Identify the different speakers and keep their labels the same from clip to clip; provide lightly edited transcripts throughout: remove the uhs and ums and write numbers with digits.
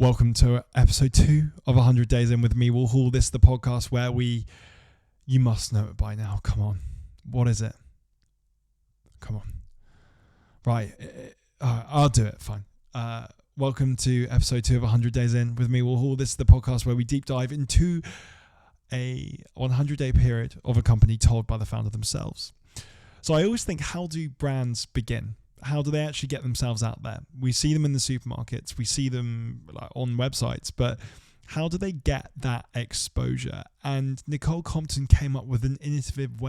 Speaker 1: Welcome to episode 2 of 100 Days In with me, Will Hall. This is the podcast where you must know it by now. Come on. What is it? Come on. Right. I'll do it. Fine. Welcome to episode 2 of 100 Days In with me, Will Hall. This is the podcast where we deep dive into a 100-day period of a company told by the founder themselves. So I always think, how do brands begin? How do they actually get themselves out there? We see them in the supermarkets, we see them on websites, but how do they get that exposure? And Nicole Compen came up with an innovative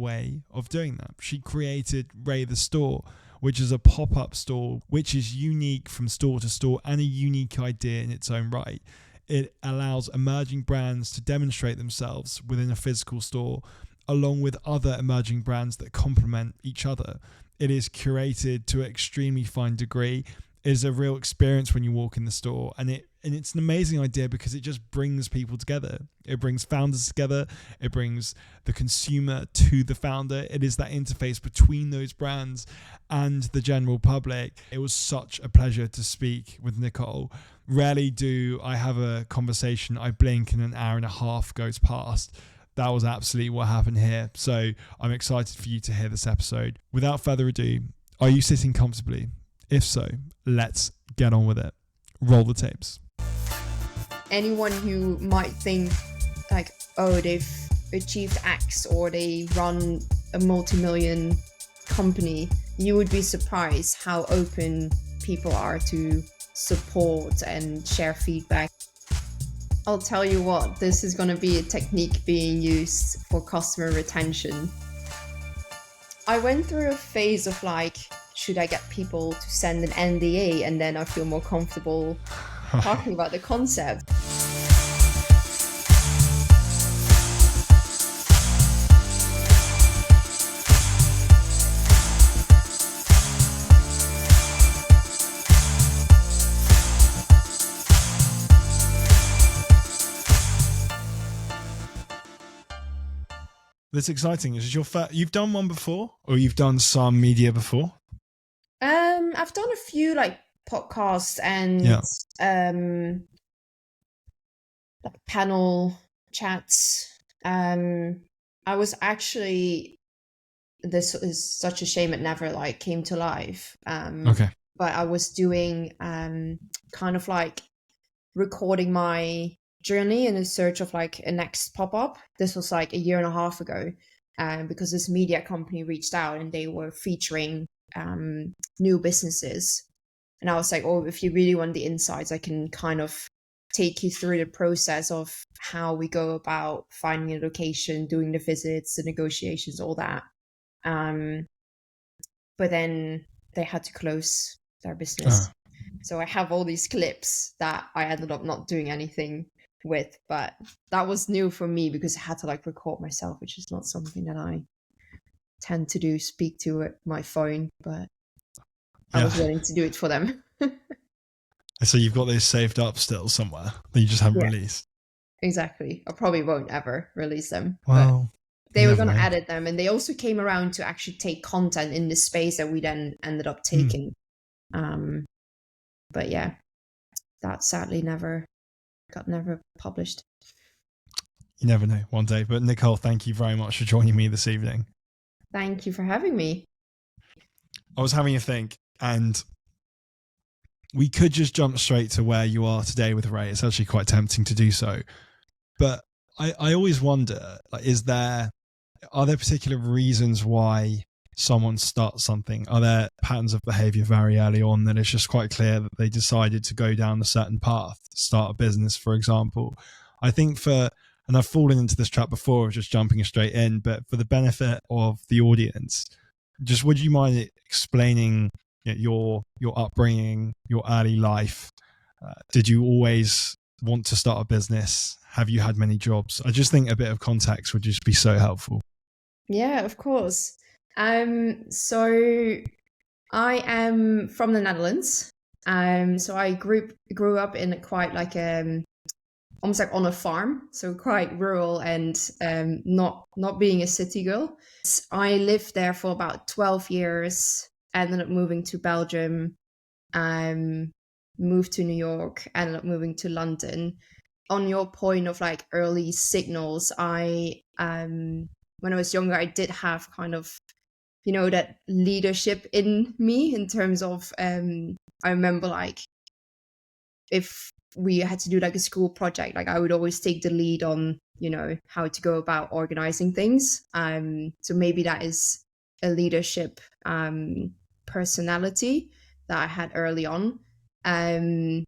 Speaker 1: way of doing that. She created Raye the Store, which is a pop-up store, which is unique from store to store and a unique idea in its own right. It allows emerging brands to demonstrate themselves within a physical store, along with other emerging brands that complement each other. It is curated to an extremely fine degree. It is a real experience when you walk in the store, and it's an amazing idea because it just brings people together. It brings founders together. It brings the consumer to the founder. It is that interface between those brands and the general public. It was such a pleasure to speak with Nicole. Rarely do I have a conversation, I blink and an hour and a half goes past. That was absolutely what happened here. So I'm excited for you to hear this episode. Without further ado, are you sitting comfortably? If so, let's get on with it. Roll the tapes.
Speaker 2: Anyone who might think like, oh, they've achieved X or they run a multi-million company, you would be surprised how open people are to support and share feedback. I'll tell you what, this is going to be a technique being used for customer retention. I went through a phase of like, should I get people to send an NDA and then I feel more comfortable talking about the concept.
Speaker 1: That's exciting. Is this your first? You've done one before, or you've done some media before?
Speaker 2: I've done a few like podcasts and like panel chats. I was actually, this is such a shame it never like came to life.
Speaker 1: Okay.
Speaker 2: But I was doing kind of like recording my journey in a search of like a next pop-up. This was like a year and a half ago, because this media company reached out and they were featuring new businesses, and I was like, oh, if you really want the insights, I can kind of take you through the process of how we go about finding a location, doing the visits, the negotiations, all that. But then they had to close their business. So I have all these clips that I ended up not doing anything with, but that was new for me because I had to like record myself, which is not something that I tend to do, speak to my phone, but I was willing to do it for them.
Speaker 1: So you've got those saved up still somewhere that you just haven't released?
Speaker 2: Exactly. I probably won't ever release them.
Speaker 1: Well,
Speaker 2: they were going to edit them, and they also came around to actually take content in the space that we then ended up taking. But yeah, that sadly never published.
Speaker 1: You never know, one day. But Nicole, thank you very much for joining me this evening.
Speaker 2: Thank you for having me.
Speaker 1: I was having a think, and we could just jump straight to where you are today with Raye. It's actually quite tempting to do so. But I always wonder, like, are there particular reasons why someone starts something? Are there patterns of behavior very early on that it's just quite clear that they decided to go down a certain path to start a business, for example? I think and I've fallen into this trap before of just jumping straight in, but for the benefit of the audience, just would you mind explaining your upbringing, your early life? Did you always want to start a business? Have you had many jobs? I just think a bit of context would just be so helpful.
Speaker 2: Yeah, of course. So I am from the Netherlands. So I grew up in quite like almost like on a farm, so quite rural and not being a city girl. I lived there for about 12 years, ended up moving to Belgium, moved to New York, ended up moving to London. On your point of like early signals, I when I was younger, I did have kind of, you know, that leadership in me in terms of I remember like if we had to do like a school project, like I would always take the lead on, you know, how to go about organizing things. So maybe that is a leadership personality that I had early on. Um,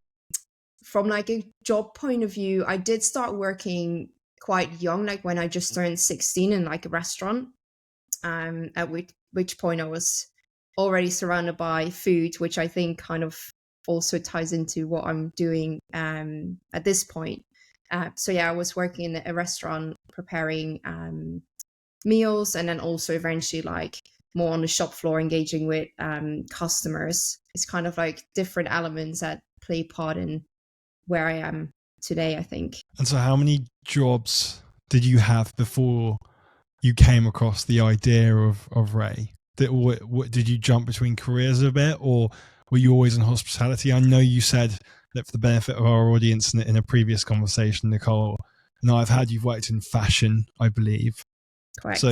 Speaker 2: from like a job point of view, I did start working quite young, like when I just turned 16 in like a restaurant. At which point I was already surrounded by food, which I think kind of also ties into what I'm doing at this point. So yeah, I was working in a restaurant preparing meals, and then also eventually like more on the shop floor engaging with customers. It's kind of like different elements that play part in where I am today, I think.
Speaker 1: And so how many jobs did you have before you came across the idea of raye? Did you jump between careers a bit, or were you always in hospitality? I know you said that for the benefit of our audience in a previous conversation, Nicole, and I've had you've worked in fashion, I believe.
Speaker 2: Correct.
Speaker 1: So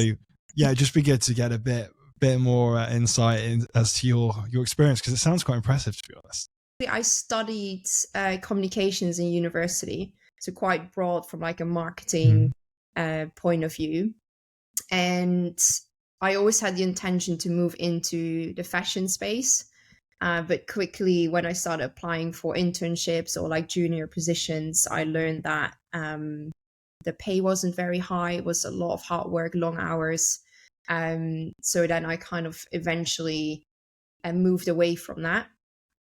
Speaker 1: yeah, it'd just be good to get a bit more insight as to your experience, because it sounds quite impressive, to be honest.
Speaker 2: I studied communications in university, so quite broad from like a marketing point of view. And I always had the intention to move into the fashion space. But quickly, when I started applying for internships or like junior positions, I learned that the pay wasn't very high. It was a lot of hard work, long hours. So then I kind of eventually moved away from that.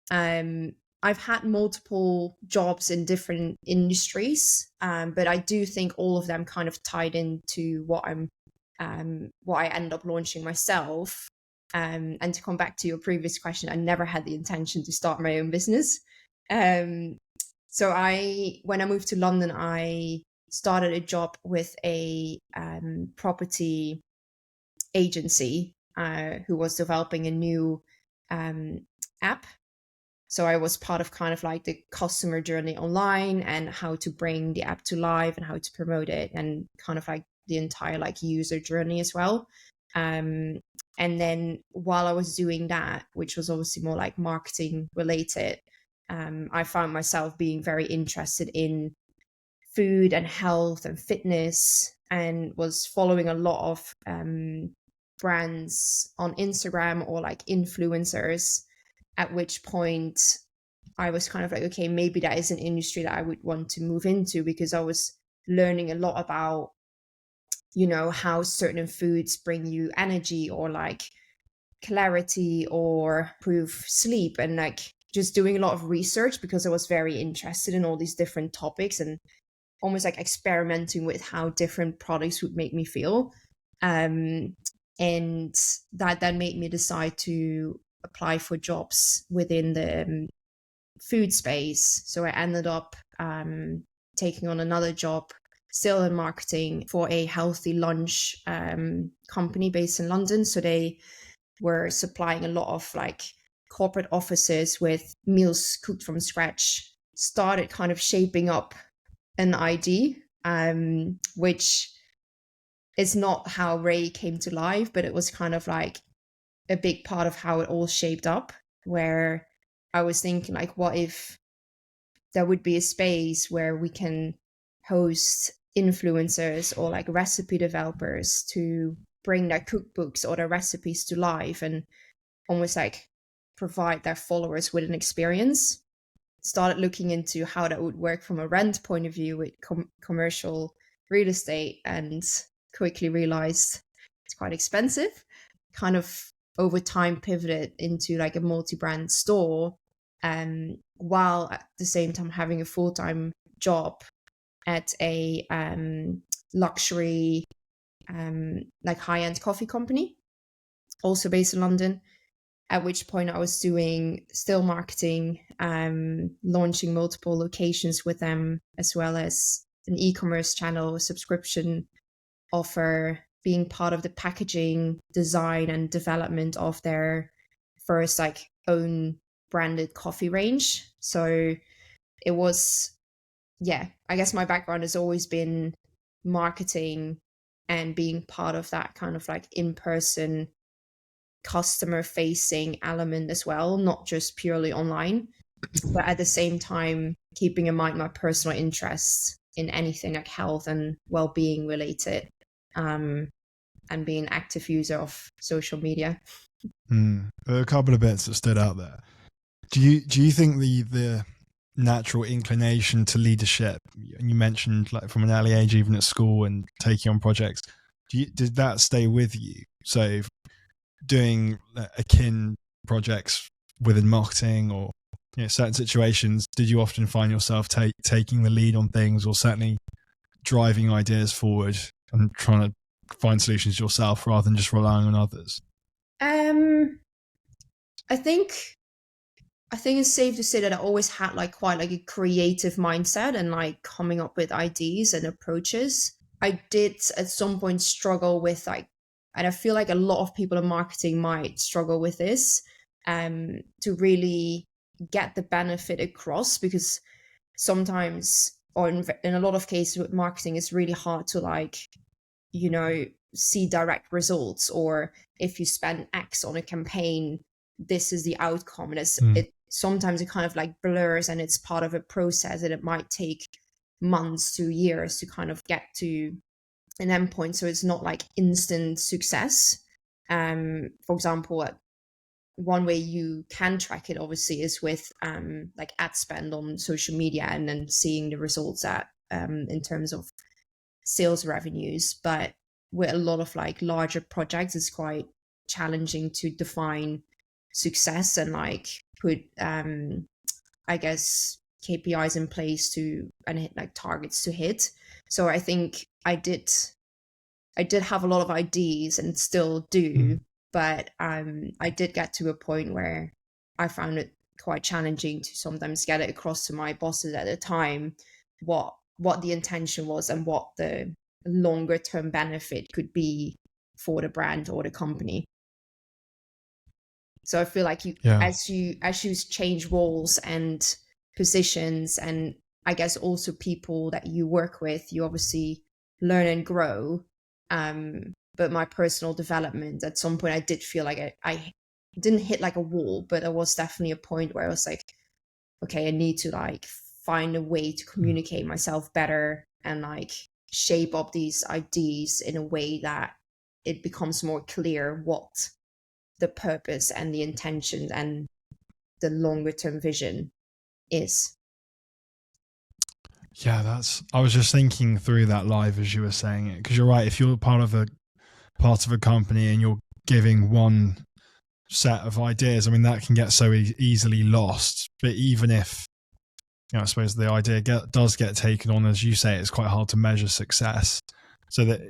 Speaker 2: I've had multiple jobs in different industries, but I do think all of them kind of tied into what I ended up launching myself. And to come back to your previous question, I never had the intention to start my own business. So when I moved to London, I started a job with a property agency who was developing a new app. So I was part of kind of like the customer journey online and how to bring the app to life and how to promote it, and kind of like the entire like user journey as well. And then while I was doing that, which was obviously more like marketing related, I found myself being very interested in food and health and fitness, and was following a lot of brands on Instagram or like influencers, at which point I was kind of like, okay, maybe that is an industry that I would want to move into, because I was learning a lot about, you know, how certain foods bring you energy or like clarity or improve sleep, and like just doing a lot of research because I was very interested in all these different topics and almost like experimenting with how different products would make me feel. And that then made me decide to apply for jobs within the food space. So I ended up taking on another job still in marketing for a healthy lunch company based in London. So they were supplying a lot of like corporate offices with meals cooked from scratch. Started kind of shaping up an ID, which is not how raye came to life, but it was kind of like a big part of how it all shaped up, where I was thinking like, what if there would be a space where we can host influencers or like recipe developers to bring their cookbooks or their recipes to life and almost like provide their followers with an experience. Started looking into how that would work from a rent point of view with commercial real estate, and quickly realized it's quite expensive. Kind of over time pivoted into like a multi-brand store, while at the same time having a full-time job at a luxury like high-end coffee company, also based in London. At which point I was doing still marketing, launching multiple locations with them, as well as an e-commerce channel, subscription offer, being part of the packaging, design and development of their first like own branded coffee range. So it was, yeah, I guess my background has always been marketing and being part of that kind of like in-person customer facing element as well, not just purely online, but at the same time keeping in mind my personal interests in anything like health and well-being related, and being an active user of social media.
Speaker 1: There are a couple of bits that stood out there. Do you think the natural inclination to leadership, and you mentioned like from an early age, even at school and taking on projects, did that stay with you? So doing akin projects within marketing or certain situations, did you often find yourself taking the lead on things, or certainly driving ideas forward and trying to find solutions yourself rather than just relying on others?
Speaker 2: I think it's safe to say that I always had like quite like a creative mindset and like coming up with ideas and approaches. I did at some point struggle with like, and I feel like a lot of people in marketing might struggle with this, to really get the benefit across, because sometimes, or in a lot of cases with marketing, it's really hard to like, see direct results, or if you spend X on a campaign, this is the outcome. And it sometimes it kind of like blurs, and it's part of a process, and it might take months to years to kind of get to an endpoint. So it's not like instant success. For example, one way you can track it obviously is with like ad spend on social media, and then seeing the results at in terms of sales revenues. But with a lot of like larger projects, it's quite challenging to define success and like put I guess KPIs in place to and hit like targets to hit. So I think I did have a lot of ideas and still do, but I did get to a point where I found it quite challenging to sometimes get it across to my bosses at the time what the intention was and what the longer term benefit could be for the brand or the company. So I feel like as you change roles and positions, and I guess also people that you work with, you obviously learn and grow. But my personal development, at some point I did feel like I didn't hit like a wall, but there was definitely a point where I was like, okay, I need to like find a way to communicate myself better and like shape up these ideas in a way that it becomes more clear what the purpose and the intention and the longer term vision is.
Speaker 1: Yeah, I was just thinking through that live as you were saying it, because you're right. If you're part of a company and you're giving one set of ideas, I mean, that can get so easily lost. But even if, I suppose the idea does get taken on, as you say, it's quite hard to measure success. So that,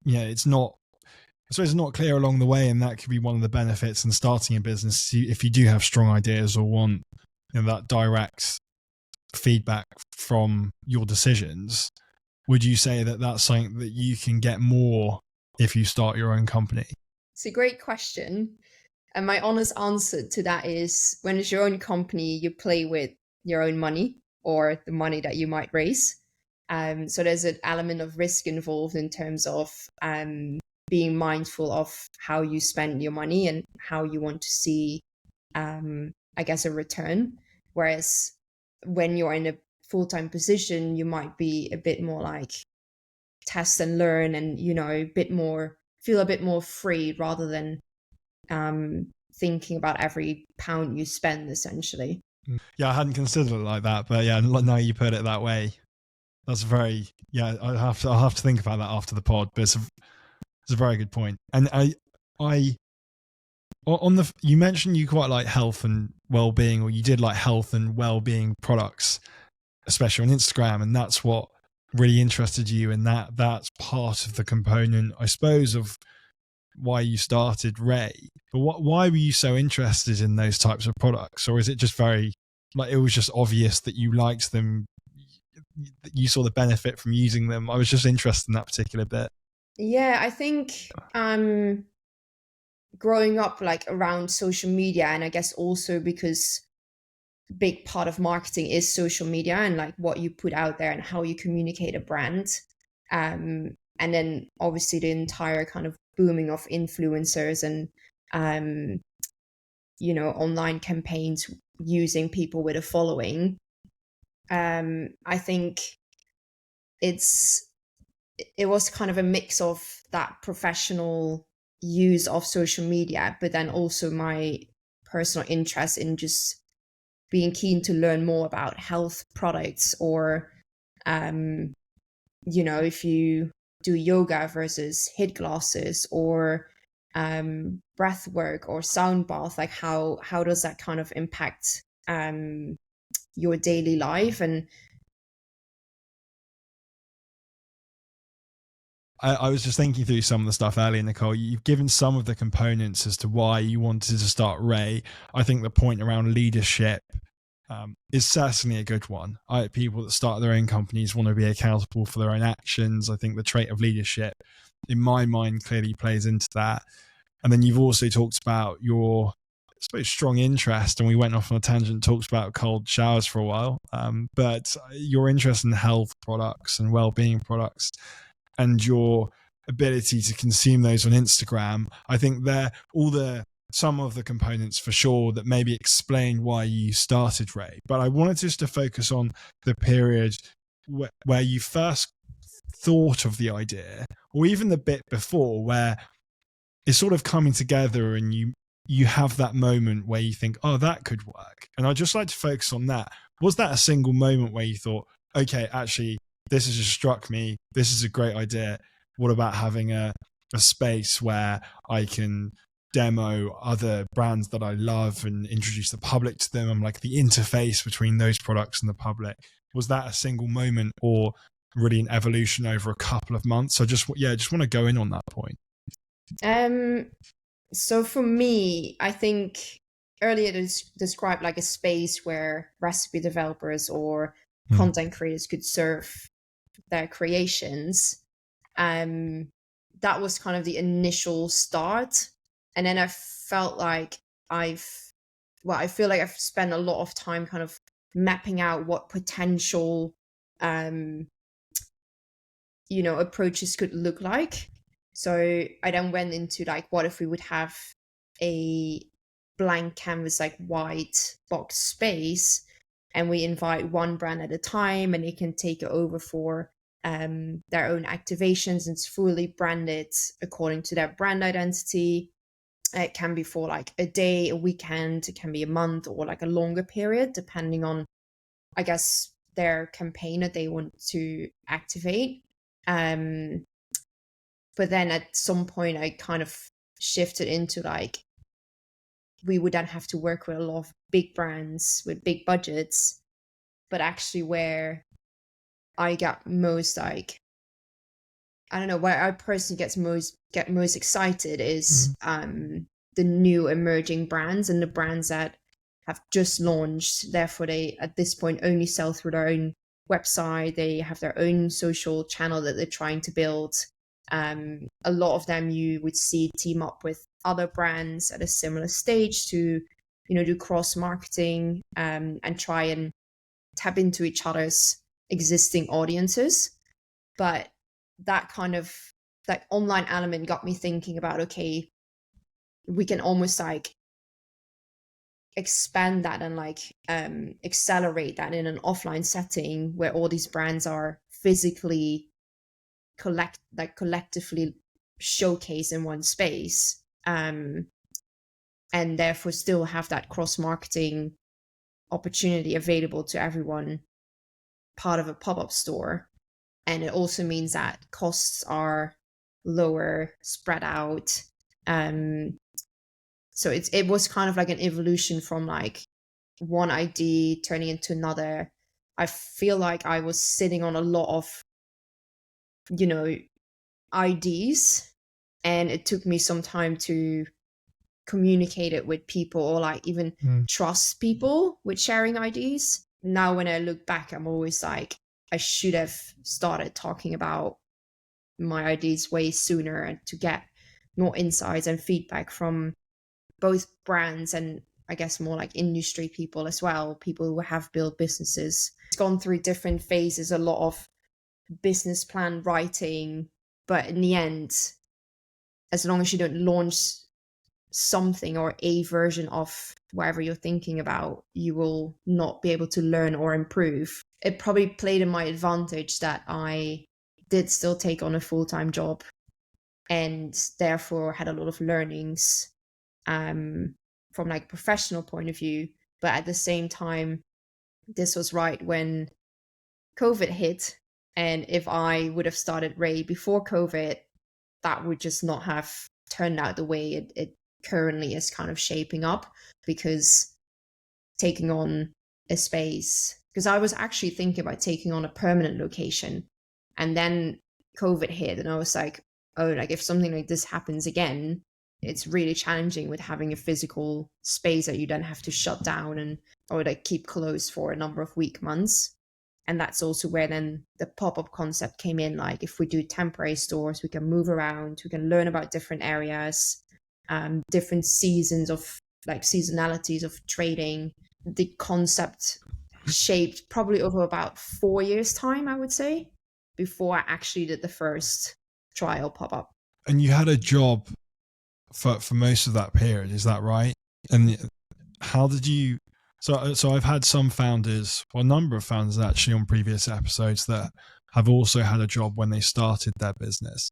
Speaker 1: it's not, I suppose it's not clear along the way, and that could be one of the benefits in starting a business. If you do have strong ideas or want that direct feedback from your decisions, would you say that that's something that you can get more if you start your own company?
Speaker 2: It's a great question. And my honest answer to that is, when it's your own company, you play with your own money or the money that you might raise. So there's an element of risk involved in terms of being mindful of how you spend your money and how you want to see, I guess, a return. Whereas when you're in a full-time position, you might be a bit more like test and learn, and feel a bit more free, rather than thinking about every pound you spend, essentially.
Speaker 1: Yeah, I hadn't considered it like that, but yeah, now you put it that way, that's very, I'll have to think about that after the pod. But it's a very good point. And you mentioned you quite like health and well-being, or you did like health and well-being products, especially on Instagram, and that's what really interested you, and that's part of the component, I suppose, of why you started Raye. But why were you so interested in those types of products? Or is it just very, like, it was just obvious that you liked them, you saw the benefit from using them? I was just interested in that particular bit.
Speaker 2: Yeah, I think growing up like around social media, and I guess also because big part of marketing is social media and like what you put out there and how you communicate a brand. And then obviously the entire kind of booming of influencers and online campaigns using people with a following. I think it was kind of a mix of that professional use of social media, but then also my personal interest in just being keen to learn more about health products, or if you do yoga versus HIIT classes, or breath work or sound bath, like how does that kind of impact your daily life. And
Speaker 1: I was just thinking through some of the stuff earlier, Nicole. You've given some of the components as to why you wanted to start Raye. I think the point around leadership is certainly a good one. People that start their own companies want to be accountable for their own actions. I think the trait of leadership, in my mind, clearly plays into that. And then you've also talked about your, I suppose, strong interest, and we went off on a tangent, talked about cold showers for a while, but your interest in health products and well-being products, and your ability to consume those on Instagram. I think they're some of the components for sure that maybe explain why you started Raye. But I wanted just to focus on the period where you first thought of the idea, or even the bit before where it's sort of coming together and you have that moment where you think, oh, that could work. And I'd just like to focus on that. Was that a single moment where you thought, okay, actually, this has just struck me. This is a great idea. What about having a space where I can demo other brands that I love and introduce the public to them? I'm like the interface between those products and the public. Was that a single moment, or really an evolution over a couple of months? I just want to go in on that point.
Speaker 2: So for me, I think earlier described like a space where recipe developers or content creators could serve their creations. That was kind of the initial start. And then I felt like I feel like I've spent a lot of time kind of mapping out what potential, approaches could look like. So I then went into like, what if we would have a blank canvas, like white box space, and we invite one brand at a time, and they can take it over for their own activations, and it's fully branded according to their brand identity. It can be for like a day, a weekend, it can be a month, or like a longer period, depending on, I guess, their campaign that they want to activate. But then at some point I kind of shifted into like, we would then have to work with a lot of big brands with big budgets, but actually where I got most like, I don't know, where I personally get most excited is the new emerging brands and the brands that have just launched. Therefore, they at this point only sell through their own website. They have their own social channel that they're trying to build. A lot of them you would see team up with other brands at a similar stage to, do cross marketing and try and tap into each other's existing audiences. But that kind of like online element got me thinking about, okay, we can almost like expand that and like accelerate that in an offline setting where all these brands are physically collectively showcased in one space, and therefore still have that cross marketing opportunity available to everyone, part of a pop-up store. And it also means that costs are lower, spread out. So it was kind of like an evolution from like one idea turning into another. I feel like I was sitting on a lot of, ideas, and it took me some time to communicate it with people, or like even trust people with sharing ideas. Now, when I look back, I'm always like, I should have started talking about my ideas way sooner, and to get more insights and feedback from both brands and I guess, more like industry people as well, people who have built businesses. It's gone through different phases, a lot of business plan writing, but in the end, as long as you don't launch something or a version of whatever you're thinking about, you will not be able to learn or improve. It probably played in my advantage that I did still take on a full-time job and therefore had a lot of learnings from like a professional point of view. But at the same time, this was right when COVID hit. And if I would have started raye before COVID, that would just not have turned out the way it currently is kind of shaping up, because taking on a space, because I was actually thinking about taking on a permanent location, and then COVID hit and I was like, oh, like if something like this happens again, it's really challenging with having a physical space that you then have to shut down and or like keep closed for a number of months. And that's also where then the pop-up concept came in. Like if we do temporary stores, we can move around, we can learn about different areas, different seasons of like seasonalities of trading. The concept shaped probably over about 4 years time, I would say, before I actually did the first trial pop-up.
Speaker 1: And you had a job for most of that period, is that right? And how did you... So I've had some founders, or a number of founders actually on previous episodes, that have also had a job when they started their business.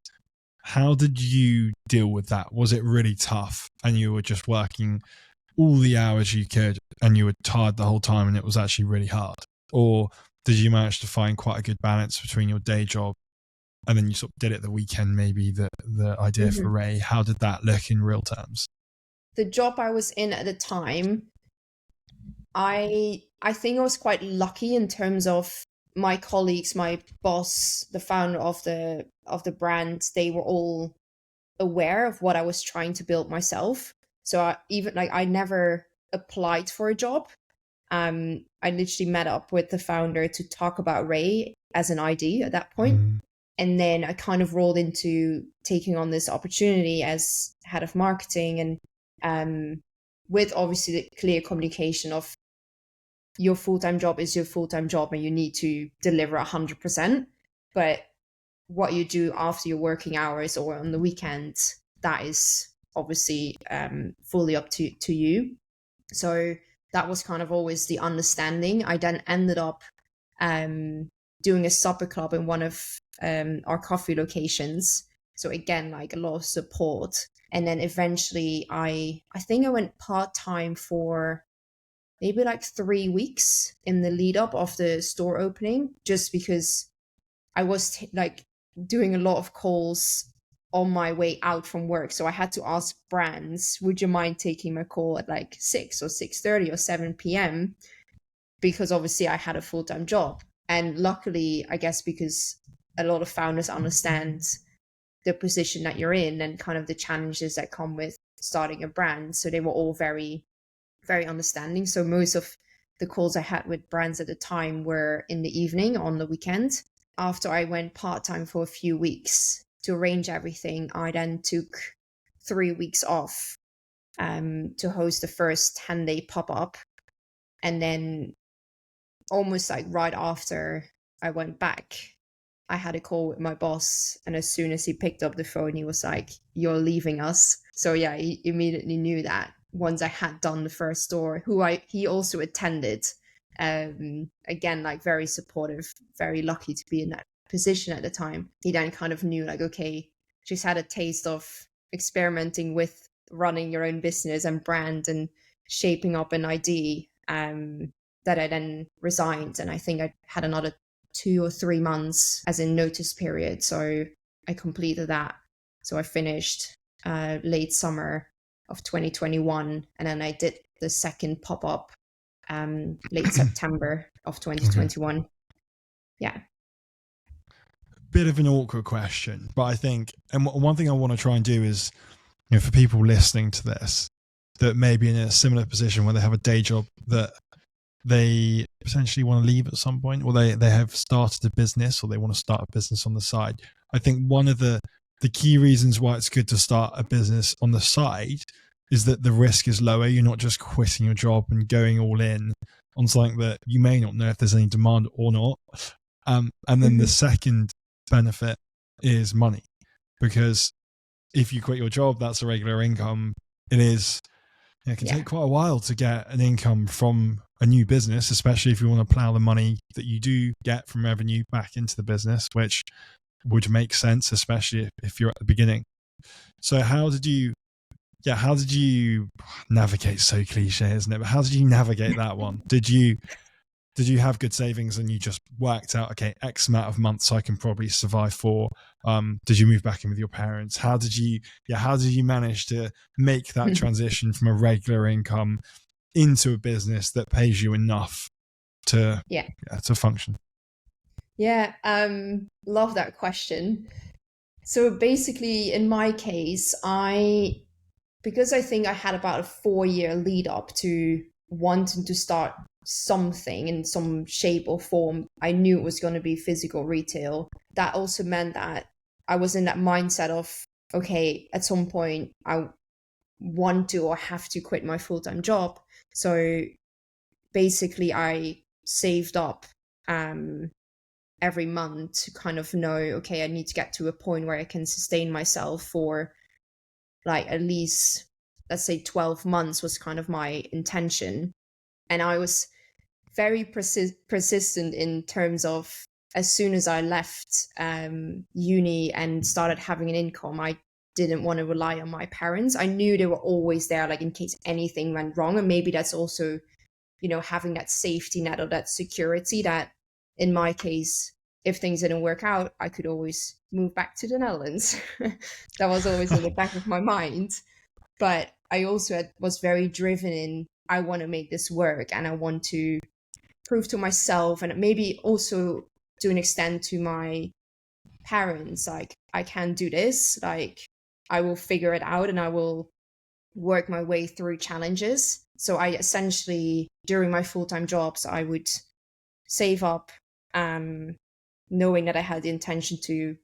Speaker 1: How did you deal with that? Was it really tough and you were just working all the hours you could and you were tired the whole time and it was actually really hard? Or did you manage to find quite a good balance between your day job and then you sort of did it the weekend, maybe the idea for raye? How did that look in real terms?
Speaker 2: The job I was in at the time, I think I was quite lucky in terms of my colleagues, my boss, the founder of the brand. They were all aware of what I was trying to build myself. So I never applied for a job. I literally met up with the founder to talk about raye as an idea at that point. And then I kind of rolled into taking on this opportunity as head of marketing, and with obviously the clear communication of your full-time job is your full-time job and you need to deliver 100%. But what you do after your working hours or on the weekends, that is obviously fully up to you. So that was kind of always the understanding. I then ended up doing a supper club in one of our coffee locations. So again, like a lot of support. And then eventually I think I went part-time for maybe like 3 weeks in the lead up of the store opening, just because I was like doing a lot of calls on my way out from work. So I had to ask brands, would you mind taking my call at like 6 or 6:30 or 7 p.m? Because obviously I had a full-time job. And luckily, I guess because a lot of founders understand the position that you're in and kind of the challenges that come with starting a brand. So they were all very, very understanding. So most of the calls I had with brands at the time were in the evening on the weekend. After I went part-time for a few weeks to arrange everything, I then took 3 weeks off to host the first 10-day pop-up. And then almost like right after I went back, I had a call with my boss, and as soon as he picked up the phone, he was like, "You're leaving us." So yeah, he immediately knew that once I had done the first store, he also attended. Again, like very supportive, very lucky to be in that position at the time. He then kind of knew like, okay, she's had a taste of experimenting with running your own business and brand and shaping up an idea, that I then resigned. And I think I had another 2 or 3 months as in notice period. So I completed that. So I finished late summer of 2021. And then I did the second pop-up late September of 2021. Yeah.
Speaker 1: Bit of an awkward question, but I think, and one thing I want to try and do is, you know, for people listening to this that may be in a similar position where they have a day job that they potentially want to leave at some point, or they have started a business, or they want to start a business on the side. I think one of the key reasons why it's good to start a business on the side is that the risk is lower. You're not just quitting your job and going all in on something that you may not know if there's any demand or not. And then the second benefit is money, because if you quit your job, that's a regular income. It can take quite a while to get an income from a new business, especially if you want to plow the money that you do get from revenue back into the business, which would make sense, especially if you're at the beginning. So how did you navigate, so cliche, isn't it? But how did you navigate that one? Did you have good savings and you just worked out, okay, X amount of months I can probably survive for? Did you move back in with your parents? How did you manage to make that transition from a regular income into a business that pays you enough to function?
Speaker 2: Yeah, love that question. So basically, in my case, because I think I had about a 4-year lead up to wanting to start something in some shape or form, I knew it was going to be physical retail. That also meant that I was in that mindset of, okay, at some point I want to or have to quit my full-time job. So basically I saved up every month to kind of know, okay, I need to get to a point where I can sustain myself for like at least, let's say 12 months was kind of my intention. And I was very persistent in terms of, as soon as I left uni and started having an income, I didn't want to rely on my parents. I knew they were always there, like in case anything went wrong. And maybe that's also, having that safety net or that security that, in my case, if things didn't work out, I could always move back to the Netherlands. That was always in the back of my mind. But I also was very driven in, I want to make this work and I want to prove to myself, and maybe also to an extent to my parents, like, I can do this, like, I will figure it out and I will work my way through challenges. So I essentially, during my full-time jobs, I would save up, knowing that I had the intention to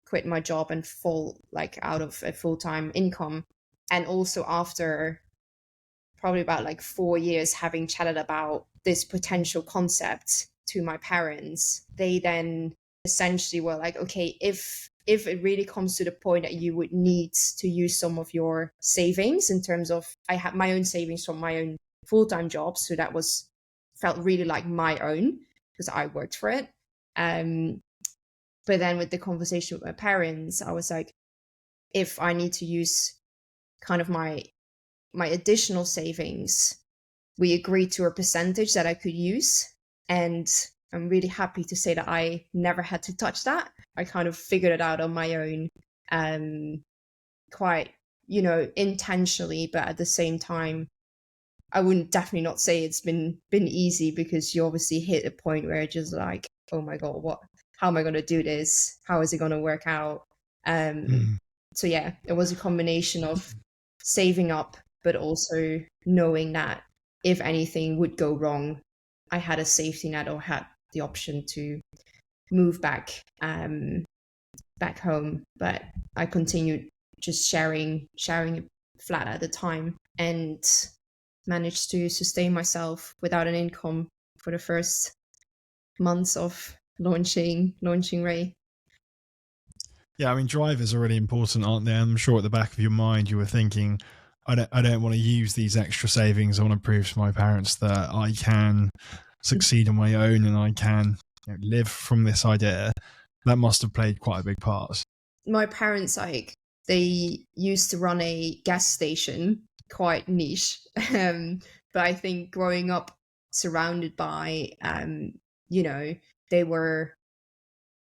Speaker 2: quit my job and fall like out of a full-time income. And also after probably about like 4 years having chatted about this potential concept to my parents, they then essentially were like, okay, if it really comes to the point that you would need to use some of your savings, in terms of, I had my own savings from my own full-time job, so that felt really like my own because I worked for it. But then with the conversation with my parents, I was like, if I need to use kind of my additional savings, we agreed to a percentage that I could use. And I'm really happy to say that I never had to touch that. I kind of figured it out on my own, quite, intentionally, but at the same time, I wouldn't definitely not say it's been easy, because you obviously hit a point where it's just like, oh my God, how am I going to do this? How is it going to work out? So yeah, it was a combination of saving up, but also knowing that if anything would go wrong, I had a safety net or had the option to move back home. But I continued just sharing a flat at the time, and managed to sustain myself without an income for the first months of launching raye.
Speaker 1: Yeah, I mean, drivers are really important, aren't they? I'm sure at the back of your mind you were thinking, I don't want to use these extra savings. I want to prove to my parents that I can succeed on my own and I can live from this idea. That must have played quite a big part.
Speaker 2: My parents, like, they used to run a gas station, quite niche. But I think growing up surrounded by, they were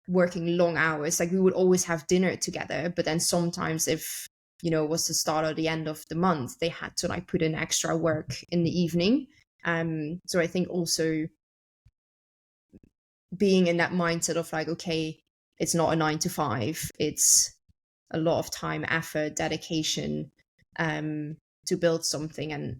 Speaker 2: working long hours. Like, we would always have dinner together, but then sometimes if, it was the start or the end of the month, they had to like put in extra work in the evening. So I think also being in that mindset of like, okay, it's not a 9 to 5, it's a lot of time, effort, dedication, to build something. And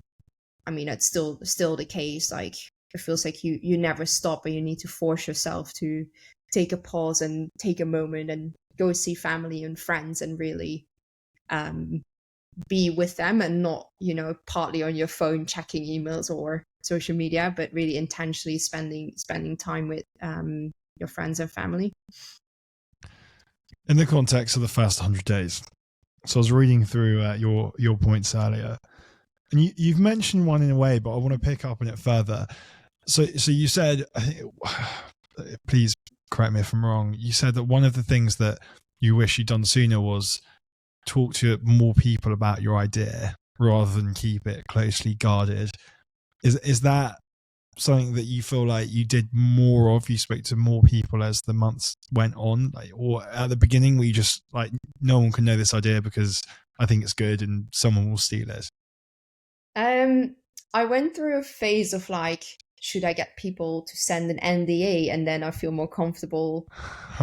Speaker 2: I mean, it's still the case. Like, it feels like you never stop, and you need to force yourself to take a pause and take a moment and go see family and friends and really be with them and not, partly on your phone checking emails or social media, but really intentionally spending time with your friends and family.
Speaker 1: In the context of the first 100 days, so I was reading through your points earlier, and you've mentioned one in a way, but I want to pick up on it further. So you said, please correct me if I'm wrong, you said that one of the things that you wish you'd done sooner was talk to more people about your idea rather than keep it closely guarded. Is that something that you feel like you did more of? You spoke to more people as the months went on, or at the beginning were you just like, no one can know this idea because I think it's good and someone will steal it?
Speaker 2: I went through a phase of like, should I get people to send an NDA and then I feel more comfortable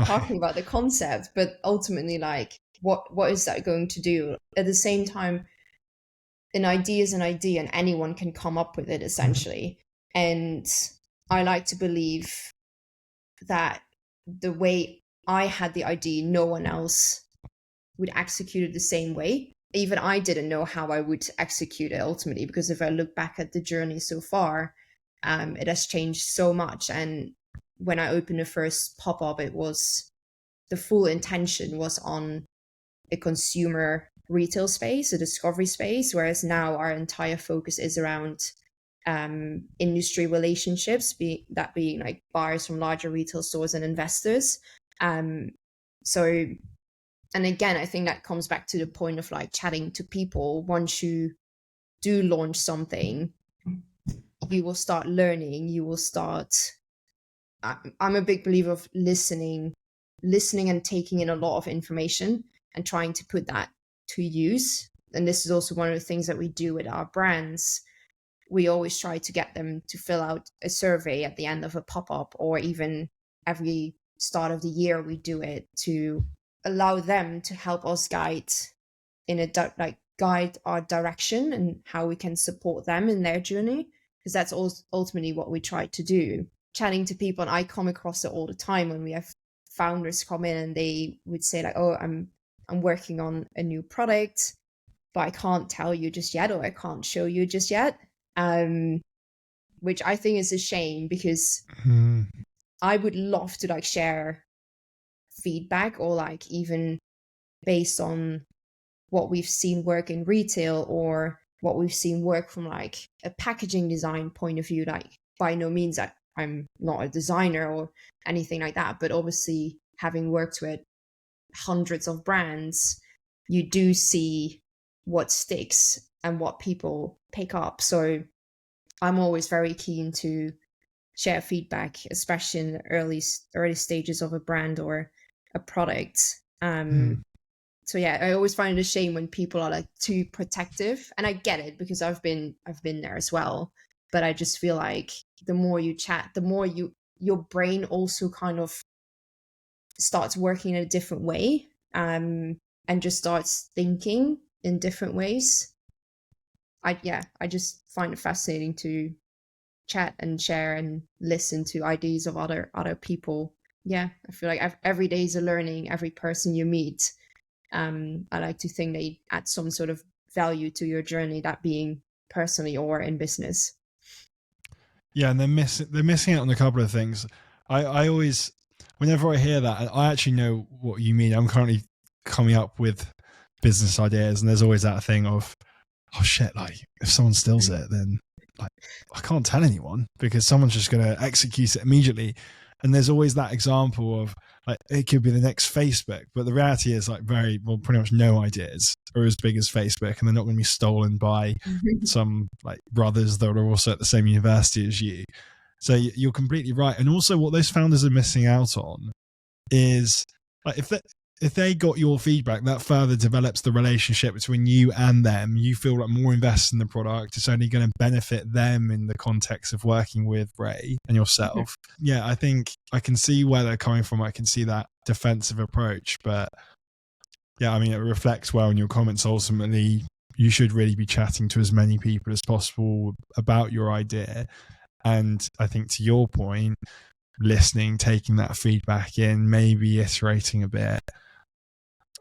Speaker 2: talking about the concept? But ultimately, like, what is that going to do? At the same time, an idea is an idea and anyone can come up with it essentially. And I like to believe that the way I had the idea, no one else would execute it the same way. Even I didn't know how I would execute it ultimately, because if I look back at the journey so far, it has changed so much. And when I opened the first pop-up, the full intention was on a consumer retail space, a discovery space, whereas now our entire focus is around industry relationships, being like buyers from larger retail stores and investors. So, and again, I think that comes back to the point of like chatting to people. Once you do launch something, you will start learning. I'm a big believer of listening and taking in a lot of information and trying to put that to use. And this is also one of the things that we do with our brands. We always try to get them to fill out a survey at the end of a pop-up, or even every start of the year we do it, to allow them to help us guide our direction and how we can support them in their journey, because that's ultimately what we try to do. Chatting to people, and I come across it all the time when we have founders come in and they would say like, oh, I'm working on a new product, but I can't tell you just yet, or I can't show you just yet, which I think is a shame, because I would love to like share feedback, or like even based on what we've seen work in retail or what we've seen work from like a packaging design point of view. Like, by no means I'm not a designer or anything like that, but obviously having worked with hundreds of brands, you do see what sticks and what people pick up. So I'm always very keen to share feedback, especially in the early stages of a brand or a product. So yeah, I always find it a shame when people are like too protective, and I get it because I've been there as well. But I just feel like the more you chat, the more your brain also kind of starts working in a different way, and just starts thinking in different ways. I just find it fascinating to chat and share and listen to ideas of other people. Yeah, I feel like every day is a learning. Every person you meet, I like to think they add some sort of value to your journey, that being personally or in business.
Speaker 1: Yeah, and they're missing out on a couple of things. I always, whenever I hear that, I actually know what you mean. I'm currently coming up with business ideas, and there's always that thing of, oh shit, like if someone steals it, then like I can't tell anyone because someone's just going to execute it immediately. And there's always that example of like, it could be the next Facebook, but the reality is like pretty much no ideas are as big as Facebook, and they're not going to be stolen by some like brothers that are also at the same university as you. So you're completely right. And also what those founders are missing out on is like, if they got your feedback, that further develops the relationship between you and them. You feel like more invested in the product. It's only going to benefit them in the context of working with Raye and yourself. Yeah, I think I can see where they're coming from. I can see that defensive approach. But yeah, I mean, it reflects well in your comments. Ultimately, you should really be chatting to as many people as possible about your idea. And I think to your point, listening, taking that feedback in, maybe iterating a bit.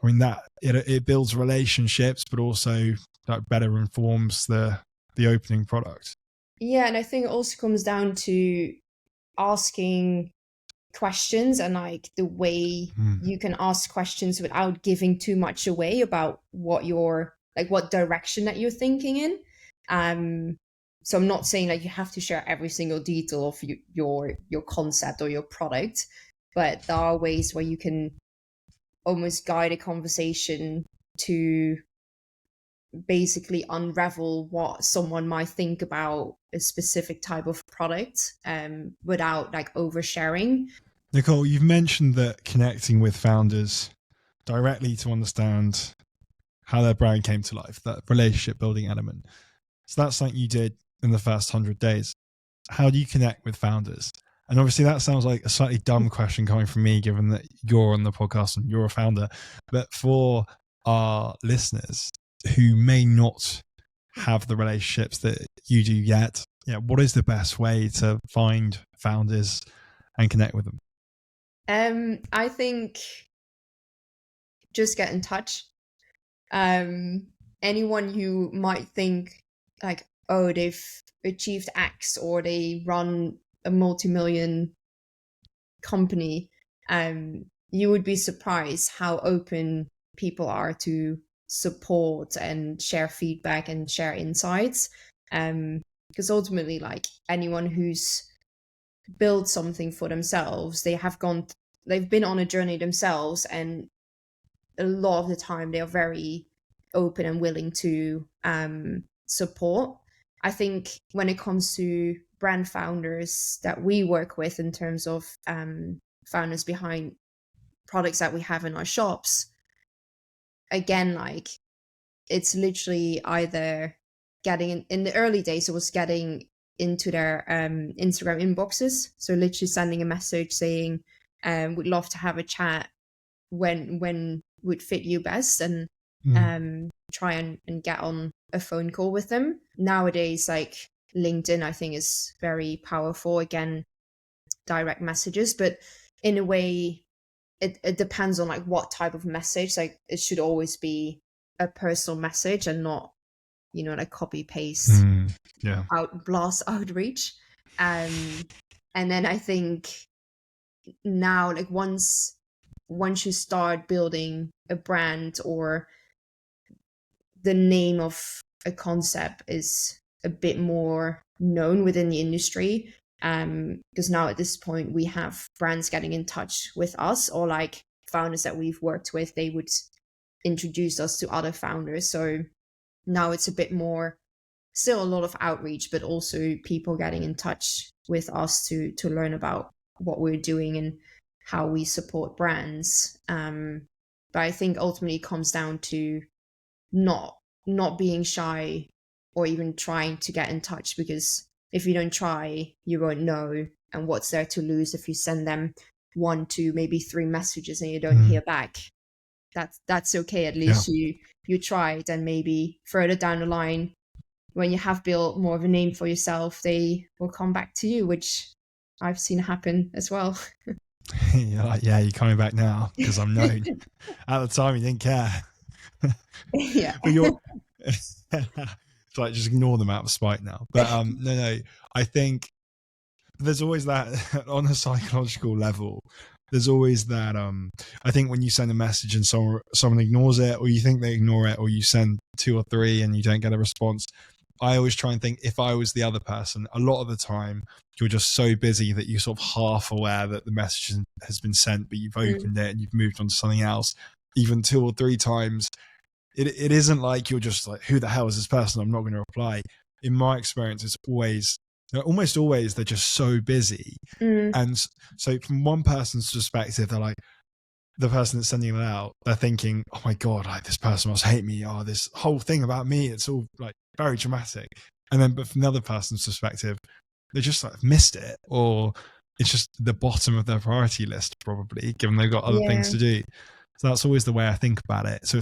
Speaker 1: I mean, that it builds relationships, but also that better informs the opening product.
Speaker 2: Yeah, and I think it also comes down to asking questions and like the way you can ask questions without giving too much away about what direction that you're thinking in. So I'm not saying like you have to share every single detail of your concept or your product, but there are ways where you can almost guide a conversation to basically unravel what someone might think about a specific type of product, without like oversharing.
Speaker 1: Nicole, you've mentioned that connecting with founders directly to understand how their brand came to life, that relationship building element. So that's something you did in the first 100 days. How do you connect with founders? And obviously that sounds like a slightly dumb question coming from me, given that you're on the podcast and you're a founder. But for our listeners who may not have the relationships that you do yet, what is the best way to find founders and connect with them?
Speaker 2: I think just get in touch. Anyone who might think like, oh, they've achieved X or they run a multi-million company, you would be surprised how open people are to support and share feedback and share insights. Because ultimately, like anyone who's built something for themselves, they've been on a journey themselves, and a lot of the time they are very open and willing to support. I think when it comes to brand founders that we work with, in terms of founders behind products that we have in our shops, again, like it's literally either getting in the early days, it was getting into their Instagram inboxes. So literally sending a message saying, we'd love to have a chat when would fit you best, and try and get on a phone call with them. Nowadays, like LinkedIn, I think is very powerful. Again, direct messages, but in a way, it depends on like what type of message. Like it should always be a personal message and not, like copy paste blast outreach. And then I think now, like once you start building a brand, or the name of a concept is a bit more known within the industry, because now at this point we have brands getting in touch with us, or like founders that we've worked with, they would introduce us to other founders. So now it's a bit more, still a lot of outreach, but also people getting in touch with us to learn about what we're doing and how we support brands. But I think ultimately it comes down to not being shy or even trying to get in touch, because if you don't try, you won't know. And what's there to lose if you send them 1, 2, maybe 3 messages and you don't hear back? That's okay. At least you tried, and maybe further down the line, when you have built more of a name for yourself, they will come back to you, which I've seen happen as well.
Speaker 1: You're coming back now because I'm known. At the time, you didn't care.
Speaker 2: Yeah.
Speaker 1: But you're it's like, just ignore them out of spite now. But no, I think there's always that on a psychological level. There's always that I think when you send a message and someone ignores it, or you think they ignore it, or you send 2 or 3 and you don't get a response, I always try and think, if I was the other person, a lot of the time you're just so busy that you're sort of half aware that the message has been sent, but you've opened it and you've moved on to something else. Even 2 or 3 times, it isn't like you're just like, who the hell is this person? I'm not going to reply. In my experience, it's almost always they're just so busy. And so from one person's perspective, they're like, the person that's sending it out, they're thinking, oh my God, like this person must hate me. Oh, this whole thing about me, it's all like very dramatic. And then, but from the other person's perspective, they just like missed it, or it's just the bottom of their priority list, probably, given they've got other things to do. So that's always the way I think about it. So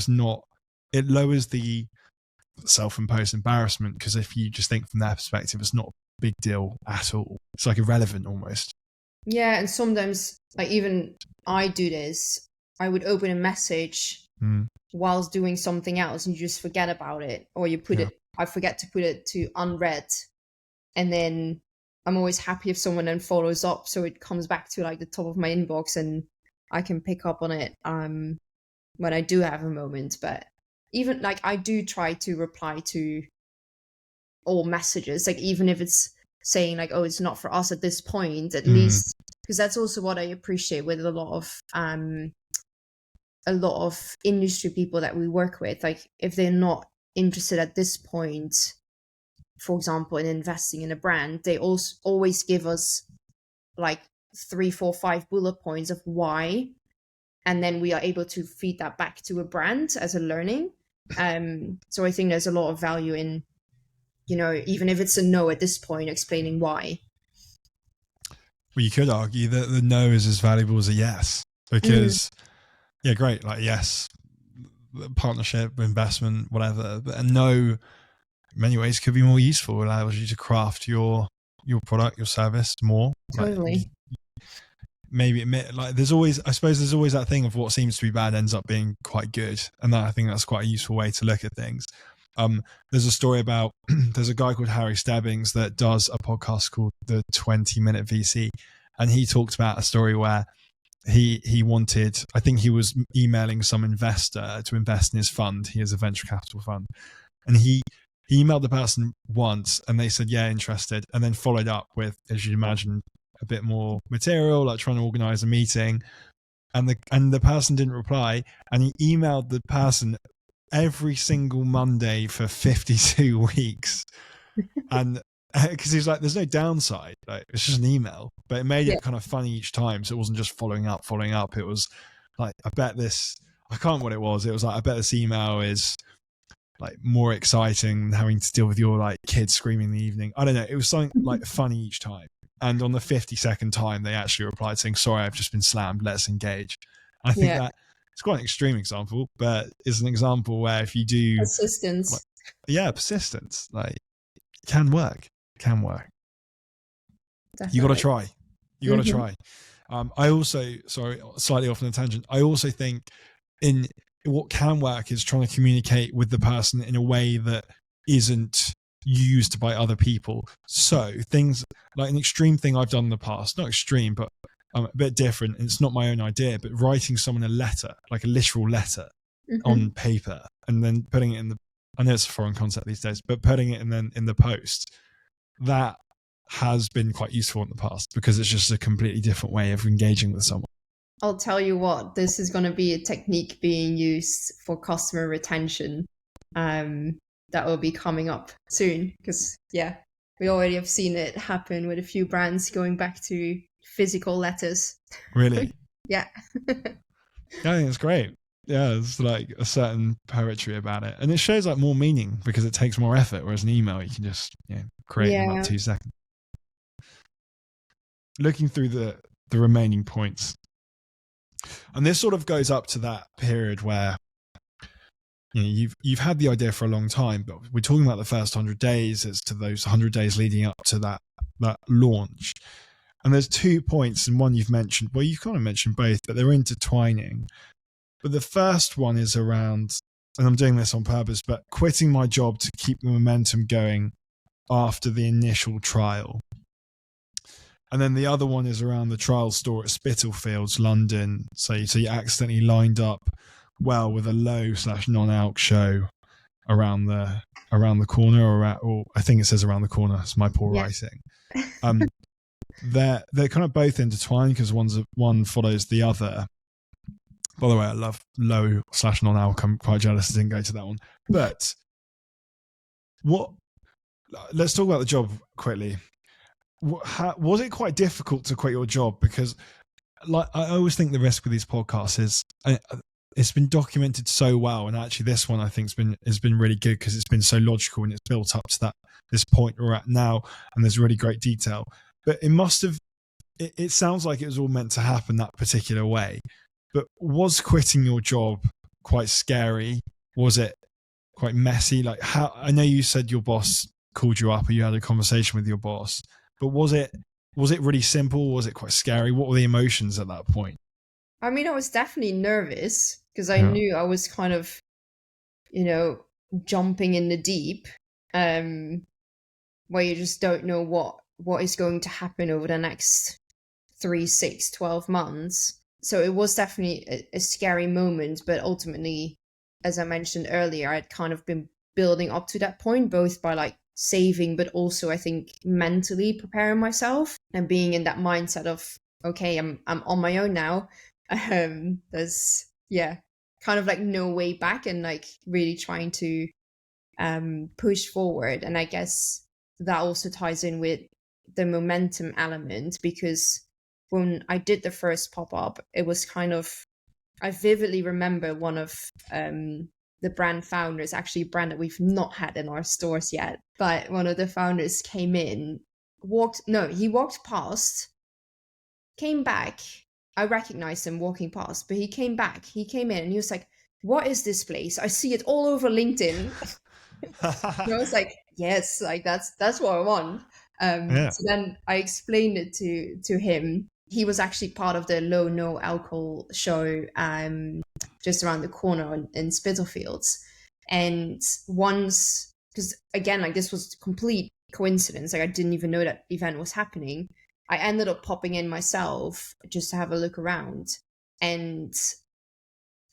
Speaker 1: it lowers the self-imposed embarrassment, because if you just think from their perspective, it's not a big deal at all. It's like irrelevant almost.
Speaker 2: Yeah, and sometimes, like even I do this, I would open a message whilst doing something else, and you just forget about it, or you put it, I forget to put it to unread, and then I'm always happy if someone then follows up, so it comes back to like the top of my inbox and I can pick up on it when I do have a moment. But even like I do try to reply to all messages, like even if it's saying like, oh, it's not for us at this point, at least, because that's also what I appreciate with a lot of industry people that we work with. Like if they're not interested at this point, for example, in investing in a brand, they also always give us like 3, 4, 5 bullet points of why, and then we are able to feed that back to a brand as a learning. So I think there's a lot of value in, you know, even if it's a no at this point, explaining why.
Speaker 1: Well, you could argue that the no is as valuable as a yes, because yeah, great, like yes, partnership, investment, whatever, but a no in many ways could be more useful. It allows you to craft your product, your service more.
Speaker 2: Totally.
Speaker 1: Like, maybe admit, like there's always that thing of what seems to be bad ends up being quite good, and I think that's quite a useful way to look at things. There's a story about there's a guy called Harry Stebbings that does a podcast called the 20-Minute VC, and he talked about a story where he wanted, I think he was emailing some investor to invest in his fund. He has a venture capital fund, and he emailed the person once and they said, yeah, interested, and then followed up with, as you'd imagine, a bit more material, like trying to organize a meeting, and the person didn't reply, and he emailed the person every single Monday for 52 weeks. And because he's like, there's no downside, like it's just an email, but it made it kind of funny each time. So it wasn't just following up. It was like, I can't remember what it was. It was like, I bet this email is like more exciting than having to deal with your like kids screaming in the evening. I don't know. It was something like funny each time. And on the 52nd time, they actually replied saying, sorry, I've just been slammed. Let's engage. I think that it's quite an extreme example, but it's an example where if you do
Speaker 2: persistence,
Speaker 1: persistence, like can work. Definitely. You got to try. I also, sorry, slightly off on a tangent. I also think in what can work is trying to communicate with the person in a way that isn't used by other people. So things like an extreme thing I've done in the past, not extreme, but a bit different. And it's not my own idea, but writing someone a letter, like a literal letter on paper, and then putting it in I know it's a foreign concept these days, but putting it in the post, that has been quite useful in the past because it's just a completely different way of engaging with someone.
Speaker 2: I'll tell you what, this is going to be a technique being used for customer retention that will be coming up soon, because we already have seen it happen with a few brands going back to physical letters.
Speaker 1: Really?
Speaker 2: Yeah.
Speaker 1: I think it's great. Yeah, there's like a certain poetry about it, and it shows like more meaning because it takes more effort, whereas an email you can just create in about 2 seconds. Looking through the remaining points, and this sort of goes up to that period where you've had the idea for a long time, but we're talking about the first 100 days as to those 100 days leading up to that launch. And there's 2 points, and one you've mentioned, well, you've kind of mentioned both, but they're intertwining. But the first one is around, and I'm doing this on purpose, but quitting my job to keep the momentum going after the initial trial. And then the other one is around the trial store at Spitalfields, London. So you accidentally lined up well with a low/non-alc show around the corner, or I think it says around the corner. It's my poor writing. They're kind of both intertwined because one follows the other. By the way, I love low/non-alc. I'm quite jealous I didn't go to that one. But let's talk about the job quickly. Was it quite difficult to quit your job? Because like I always think the risk with these podcasts is it's been documented so well, and actually this one I think has been really good because it's been so logical and it's built up to this point we're at now, and there's really great detail. But it sounds like it was all meant to happen that particular way. But was quitting your job quite scary? Was it quite messy? Like how, I know you said your boss called you up or you had a conversation with your boss, but was it really simple? Was it quite scary? What were the emotions at that point?
Speaker 2: I mean, I was definitely nervous because I
Speaker 1: Yeah.
Speaker 2: knew I was kind of, jumping in the deep, um, where you just don't know what is going to happen over the next 3, 6, 12 months. So it was definitely a scary moment, but ultimately, as I mentioned earlier, I'd kind of been building up to that point, both by like saving, but also I think mentally preparing myself and being in that mindset of, okay, I'm on my own now. There's kind of like no way back, and like really trying to push forward. And I guess that also ties in with the momentum element, because when I did the first pop up, it was kind of, I vividly remember one of the brand founders, actually a brand that we've not had in our stores yet, but one of the founders came in, he walked past, came back. I recognized him walking past, but he came back. He came in and he was like, "What is this place? I see it all over LinkedIn." And I was like, yes, like that's what I want.
Speaker 1: Yeah.
Speaker 2: So then I explained it to him. He was actually part of the low no alcohol show just around the corner in Spitalfields. And once, because again, like this was complete coincidence, like I didn't even know that event was happening. I ended up popping in myself just to have a look around and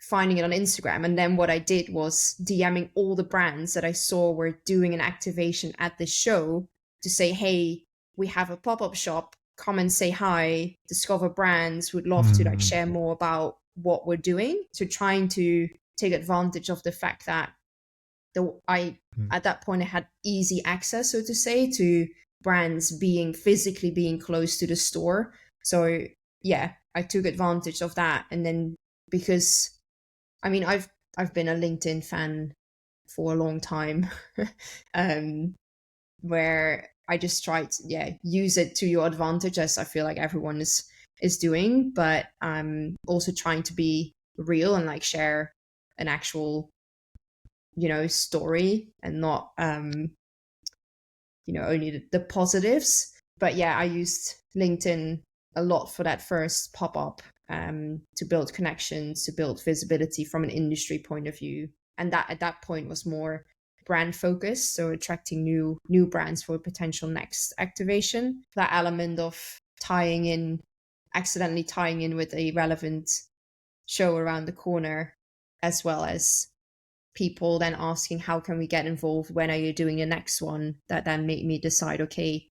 Speaker 2: finding it on Instagram. And then what I did was DMing all the brands that I saw were doing an activation at this show to say, hey, we have a pop-up shop. Come and say hi, discover brands, would love to like
Speaker 1: Mm.
Speaker 2: share more about what we're doing. So trying to take advantage of the fact that at that point I had easy access, so to say, to brands physically being close to the store. So yeah, I took advantage of that. And then because I mean, I've been a LinkedIn fan for a long time, um, where I just try to use it to your advantage, as I feel like everyone is doing, but I'm also trying to be real and like share an actual story, and not only the positives. But yeah, I used LinkedIn a lot for that first pop up, to build connections, to build visibility from an industry point of view. And that at that point was more brand focused, so attracting new brands for potential next activation. That element of accidentally tying in with a relevant show around the corner, as well as people then asking how can we get involved, when are you doing the next one, that then made me decide, okay,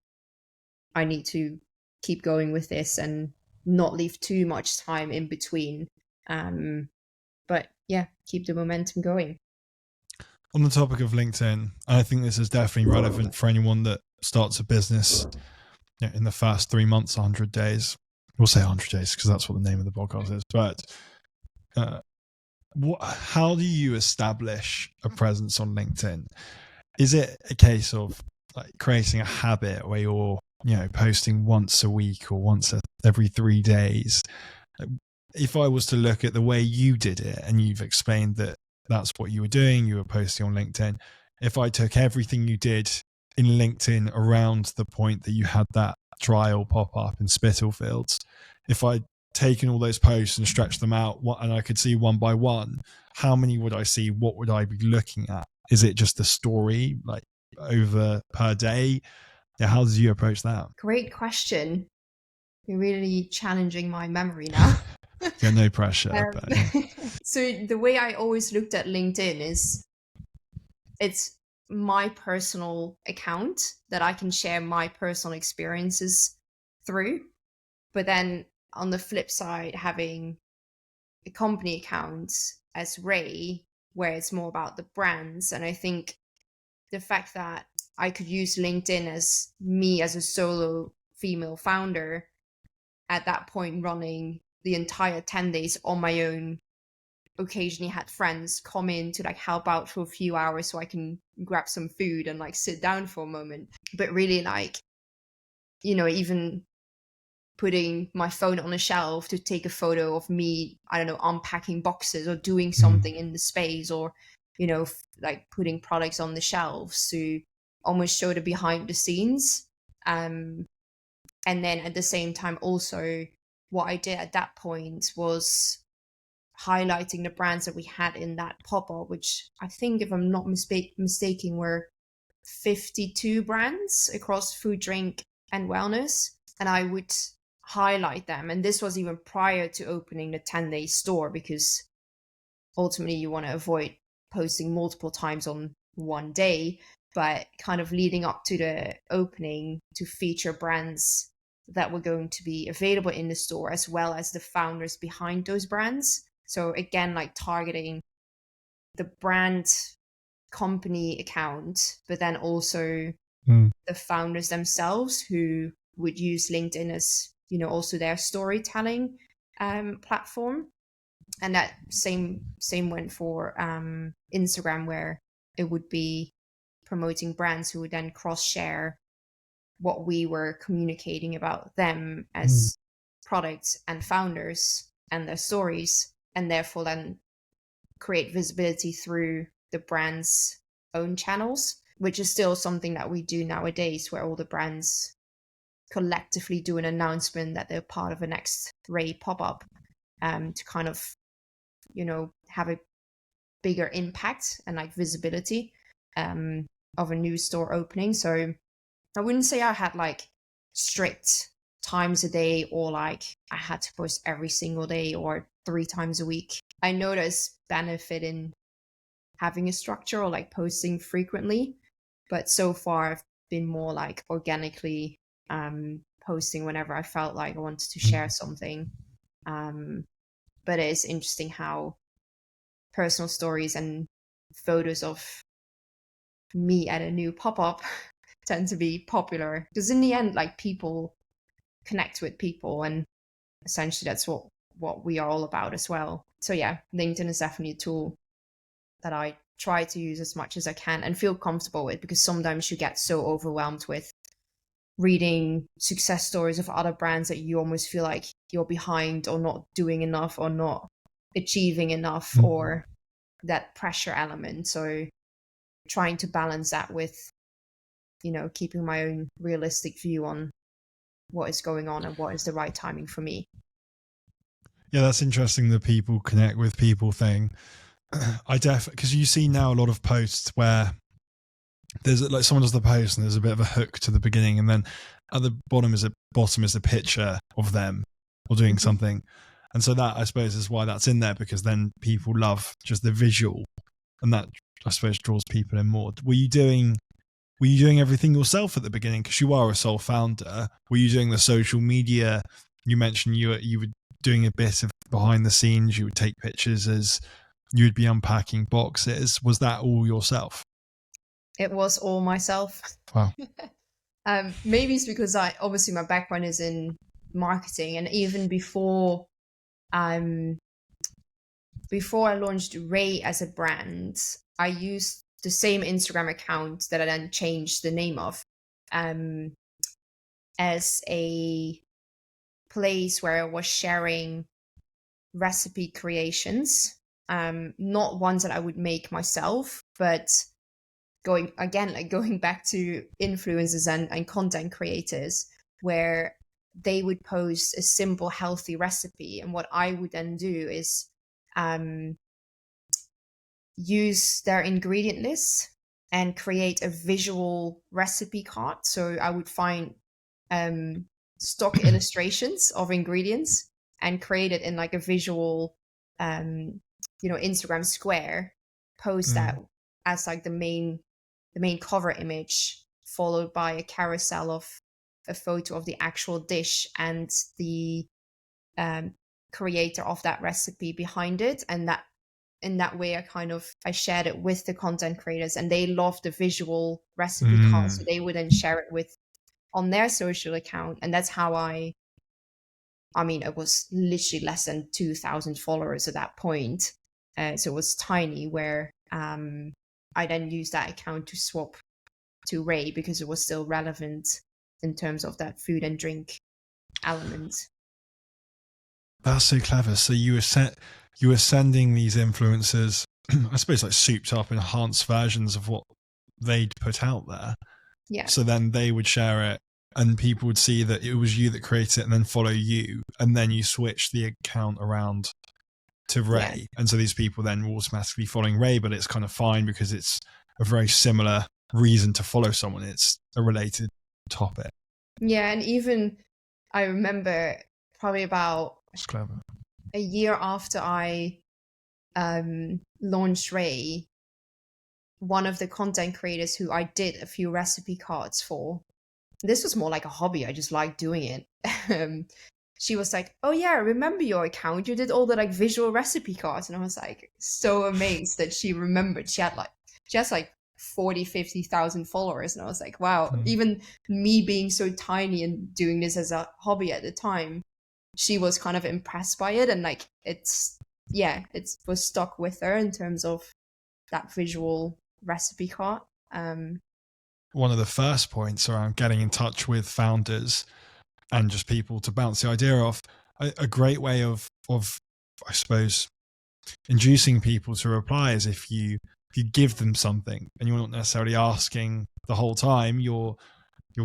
Speaker 2: I need to keep going with this and not leave too much time in between. But yeah, keep the momentum going.
Speaker 1: On the topic of LinkedIn, I think this is definitely relevant for anyone that starts a business in the first 3 months, 100 days. We'll say 100 days because that's what the name of the podcast is. But how do you establish a presence on LinkedIn? Is it a case of like creating a habit where you're posting once a week or once every 3 days? If I was to look at the way you did it, and you've explained that that's what you were doing, you were posting on LinkedIn. If I took everything you did in LinkedIn around the point that you had that trial pop up in Spitalfields, if I'd taken all those posts and stretched them out and I could see one by one, how many would I see? What would I be looking at? Is it just the story, like over per day? Yeah, how did you approach that?
Speaker 2: Great question. You're really challenging my memory now.
Speaker 1: Yeah, no pressure. But
Speaker 2: So the way I always looked at LinkedIn is, it's my personal account that I can share my personal experiences through. But then on the flip side, having a company account as Raye, where it's more about the brands. And I think the fact that I could use LinkedIn as me as a solo female founder at that point, running the entire 10 days on my own, occasionally had friends come in to like help out for a few hours so I can grab some food and like sit down for a moment. But really, like, even putting my phone on a shelf to take a photo of me, I don't know, unpacking boxes or doing something in the space, or, like putting products on the shelves to almost show the behind the scenes. And then at the same time, also what I did at that point was highlighting the brands that we had in that pop-up, which I think, if I'm not mistaken, were 52 brands across food, drink, and wellness. And I would highlight them. And this was even prior to opening the 10-day store, because ultimately you want to avoid posting multiple times on one day, but kind of leading up to the opening to feature brands that were going to be available in the store, as well as the founders behind those brands. So again, like targeting the brand company account, but then also the founders themselves, who would use LinkedIn as, also their storytelling platform. And that same went for Instagram, where it would be promoting brands who would then cross share what we were communicating about them as products and founders and their stories, and therefore then create visibility through the brand's own channels, which is still something that we do nowadays, where all the brands collectively do an announcement that they're part of a next raye pop-up, to kind of, have a bigger impact and like visibility of a new store opening. So I wouldn't say I had like strict times a day, or like I had to post every single day or 3 times a week. I know there's benefit in having a structure or like posting frequently, but so far I've been more like organically posting whenever I felt like I wanted to share something. But it is interesting how personal stories and photos of me at a new pop-up tend to be popular, because in the end, like, people connect with people, and essentially that's what we are all about as well. So yeah, LinkedIn is definitely a tool that I try to use as much as I can and feel comfortable with, because sometimes you get so overwhelmed with reading success stories of other brands that you almost feel like you're behind, or not doing enough, or not achieving enough, or that pressure element. So trying to balance that with, keeping my own realistic view on what is going on and what is the right timing for me.
Speaker 1: Yeah, that's interesting, the people connect with people thing. Because you see now a lot of posts where there's like someone does the post and there's a bit of a hook to the beginning, and then at the bottom is a picture of them or doing something. And so that, I suppose, is why that's in there, because then people love just the visual, and that, I suppose, draws people in more. Were you doing everything yourself at the beginning, because you are a sole founder? Were you doing the social media? You mentioned you were doing a bit of behind the scenes. You would take pictures as you would be unpacking boxes. Was that all yourself?
Speaker 2: It was all myself.
Speaker 1: Wow.
Speaker 2: Maybe it's because obviously my background is in marketing, and even before I launched raye as a brand, I used the same Instagram account that I then changed the name of, as a place where I was sharing recipe creations, not ones that I would make myself, but going back to influencers and content creators, where they would post a simple, healthy recipe. And what I would then do is use their ingredient list and create a visual recipe card. So I would find stock illustrations of ingredients and create it in like a visual, Instagram square, post that as like the main cover image, followed by a carousel of a photo of the actual dish and the creator of that recipe behind it. And that, in that way, I shared it with the content creators, and they loved the visual recipe card, so they would then share it on their social account. And that's how it was literally less than 2,000 followers at that point, so it was tiny, where I then used that account to swap to raye, because it was still relevant in terms of that food and drink element.
Speaker 1: That's so clever. So you were sending these influencers, I suppose, like souped up, enhanced versions of what they'd put out there.
Speaker 2: Yeah.
Speaker 1: So then they would share it, and people would see that it was you that created it and then follow you, and then you switch the account around to Ray. And so these people then will automatically be following Ray, but it's kind of fine because it's a very similar reason to follow someone. It's a related topic.
Speaker 2: Yeah, and even I remember probably about a year after I launched Ray, one of the content creators who I did a few recipe cards for, this was more like a hobby, I just liked doing it. She was like, oh yeah, I remember your account, you did all the like visual recipe cards. And I was like so amazed that she remembered. She has like 40,000-50,000 followers, and I was like, wow, even me being so tiny and doing this as a hobby at the time, she was kind of impressed by it. And like it was stuck with her in terms of that visual recipe card.
Speaker 1: One of the first points around getting in touch with founders and just people to bounce the idea off, a great way of I suppose inducing people to reply is if you give them something and you're not necessarily asking the whole time, you're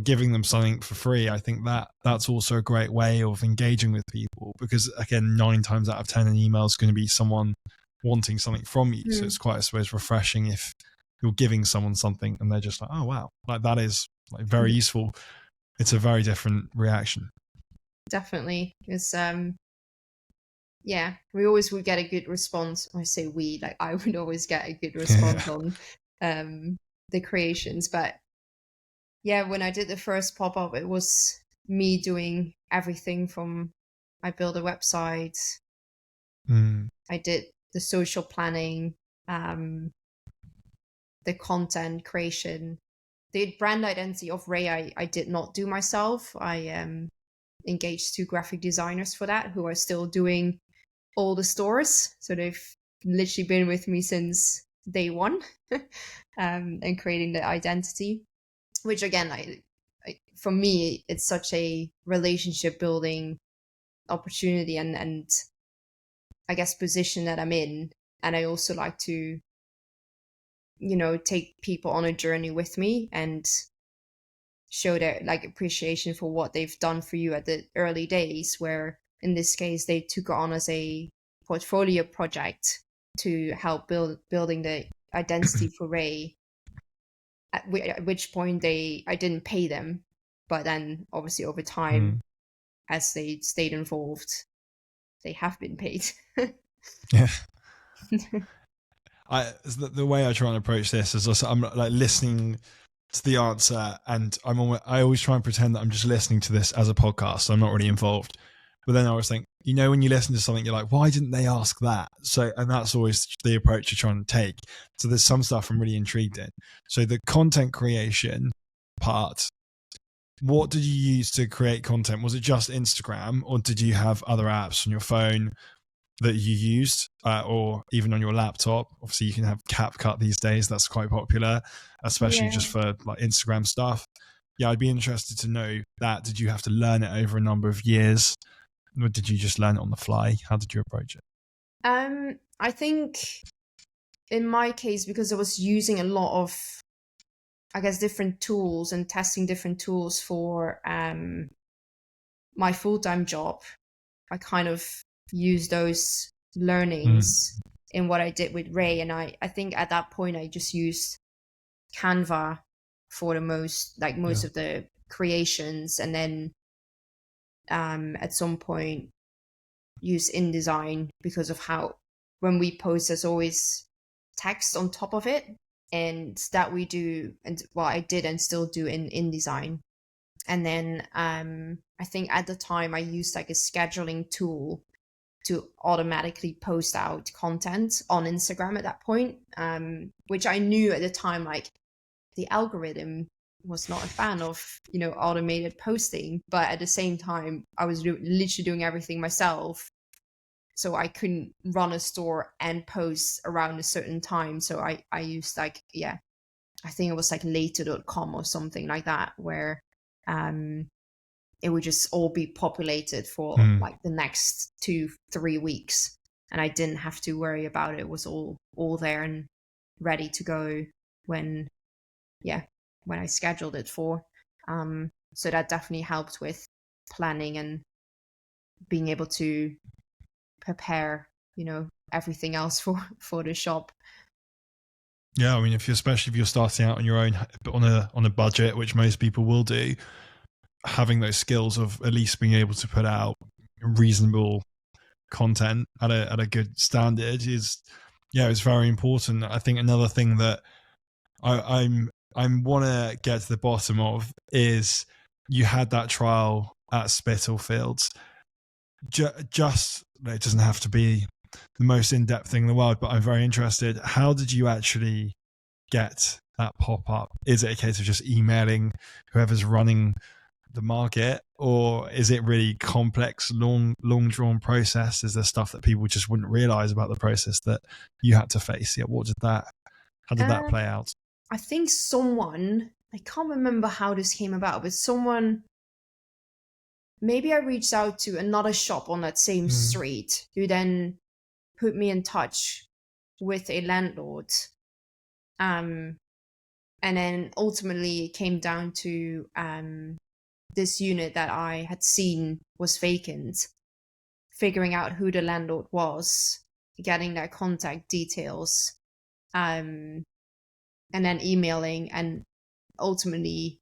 Speaker 1: giving them something for free. I think that's also a great way of engaging with people, because again, 9 times out of 10 an email is going to be someone wanting something from you. So it's quite, I suppose, refreshing if you're giving someone something and they're just like, oh wow, like that is like very useful. It's a very different reaction. Definitely.
Speaker 2: It's we always would get a good response. I say we, like I would always get a good response on the creations. But yeah, when I did the first pop-up, it was me doing everything from I built a website, I did the social planning, the content creation. The brand identity of Ray, I did not do myself. I engaged 2 graphic designers for that, who are still doing all the stores. So they've literally been with me since day one, and creating the identity, which again, I for me, it's such a relationship building opportunity and I guess position that I'm in. And I also like to, take people on a journey with me and show their like appreciation for what they've done for you at the early days, where in this case they took it on as a portfolio project to help building the identity for Ray, at which point I didn't pay them, but then obviously over time, as they stayed involved, they have been paid.
Speaker 1: Yeah. The way I try and approach this is also, I'm like listening to the answer, and I always try and pretend that I'm just listening to this as a podcast, so I'm not really involved. But then I always think, when you listen to something, you're like, why didn't they ask that? So, and that's always the approach you're trying to take. So there's some stuff I'm really intrigued in. So the content creation part, what did you use to create content? Was it just Instagram, or did you have other apps on your phone that you used, or even on your laptop? Obviously you can have CapCut these days. That's quite popular, especially just for like Instagram stuff. Yeah, I'd be interested to know that. Did you have to learn it over a number of years, or did you just learn it on the fly? How did you approach it?
Speaker 2: I think in my case, because I was using a lot of, I guess, different tools and testing different tools for my full-time job, I kind of use those learnings in what I did with Ray. And I think at that point I just used Canva for the most of the creations, and then at some point use InDesign, because of how when we post there's always text on top of it, and that we do, and I did and still do in InDesign. And then I think at the time I used like a scheduling tool to automatically post out content on Instagram at that point, which I knew at the time, like the algorithm was not a fan of, automated posting, but at the same time, I was literally doing everything myself. So I couldn't run a store and post around a certain time. So I used I think it was like later.com or something like that, where it would just all be populated for like the next 2-3 weeks, and I didn't have to worry about it. It was all there and ready to go when I scheduled it for. So that definitely helped with planning and being able to prepare, everything else for the shop.
Speaker 1: Yeah, I mean, especially if you're starting out on your own on a budget, which most people will do, having those skills of at least being able to put out reasonable content at a good standard is very important. I think another thing that I want to get to the bottom of is you had that trial at Spitalfields. Just it doesn't have to be the most in-depth thing in the world, but I'm very interested. How did you actually get that pop-up? Is it a case of just emailing whoever's running the market, or is it really complex, long drawn process? Is there stuff that people just wouldn't realize about the process that you had to face? Yeah, how did that play out?
Speaker 2: I think I can't remember how this came about, but maybe I reached out to another shop on that same street who then put me in touch with a landlord. And then ultimately it came down to this unit that I had seen was vacant, figuring out who the landlord was, getting their contact details, and then emailing and ultimately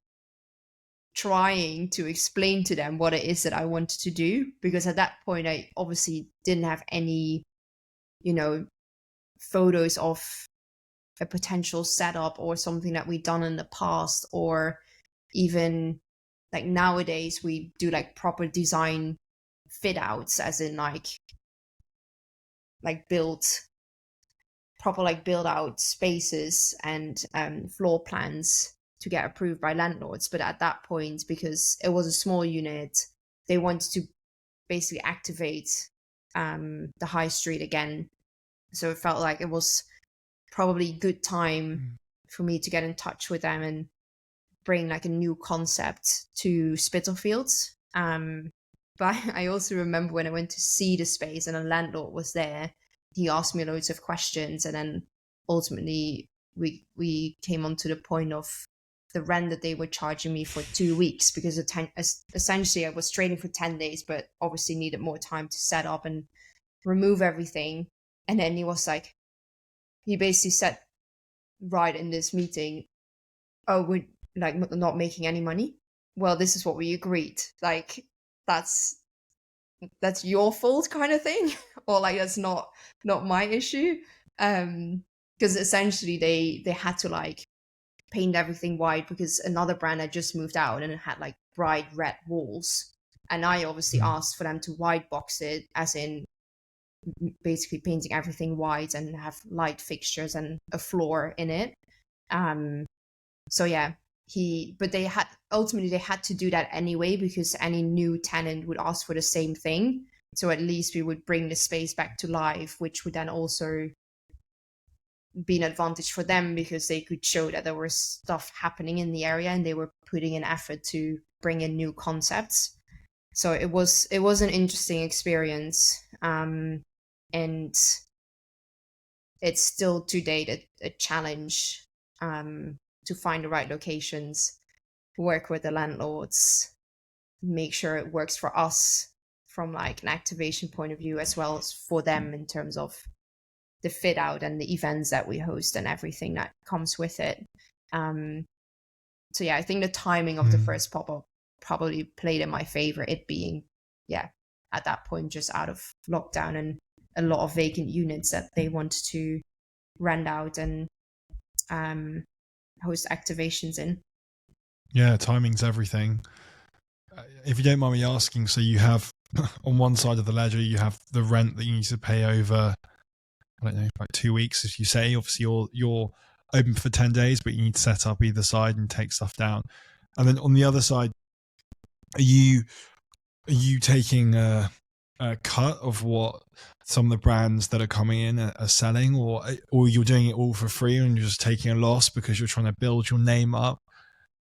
Speaker 2: trying to explain to them what it is that I wanted to do. Because at that point, I obviously didn't have any, photos of a potential setup or something that we'd done in the past, or even like nowadays we do like proper design fit outs, as in like build out spaces and floor plans to get approved by landlords. But at that point, because it was a small unit, they wanted to basically activate the high street again. So it felt like it was probably a good time for me to get in touch with them and bring like a new concept to Spitalfields. But I also remember when I went to see the space and a landlord was there, he asked me loads of questions, and then ultimately we came on to the point of the rent that they were charging me for 2 weeks, because essentially I was trading for 10 days, but obviously needed more time to set up and remove everything. And then he basically said right in this meeting, oh, we're like not making any money. Well, this is what we agreed. Like that's your fault kind of thing. Or like that's not my issue. Because essentially they had to like paint everything white because another brand had just moved out and it had like bright red walls. And I obviously asked for them to white box it, as in basically painting everything white and have light fixtures and a floor in it. So yeah, but they had to do that anyway, because any new tenant would ask for the same thing. So at least we would bring the space back to life, which would then also be an advantage for them, because they could show that there was stuff happening in the area and they were putting in effort to bring in new concepts. So it was an interesting experience. And it's still to date a challenge to find the right locations, work with the landlords, make sure it works for us from like an activation point of view, as well as for them in terms of the fit out and the events that we host and everything that comes with it. So yeah, I think the timing of the first pop-up probably played in my favor, it being at that point just out of lockdown and a lot of vacant units that they wanted to rent out and host activations in.
Speaker 1: Yeah, timing's everything. If you don't mind me asking, so you have on one side of the ledger, you have the rent that you need to pay over, I don't know, like 2 weeks, as you say. Obviously, you're open for 10 days, but you need to set up either side and take stuff down. And then on the other side, are you taking a cut of what some of the brands that are coming in are selling, or you're doing it all for free and you're just taking a loss because you're trying to build your name up?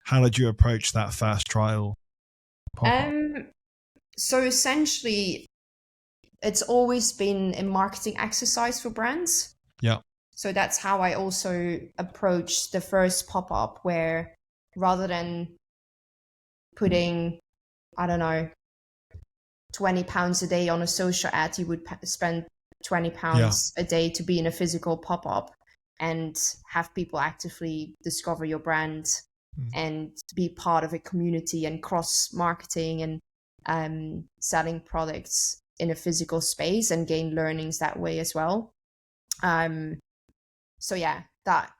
Speaker 1: How did you approach that fast trial pop-up?
Speaker 2: So essentially, it's always been a marketing exercise for brands.
Speaker 1: Yeah.
Speaker 2: So that's how I also approached the first pop-up, where rather than putting, I don't know, £20 a day on a social ad, you would spend £20 a day to be in a physical pop-up and have people actively discover your brand and be part of a community and cross marketing and selling products in a physical space and gain learnings that way as well. So yeah, that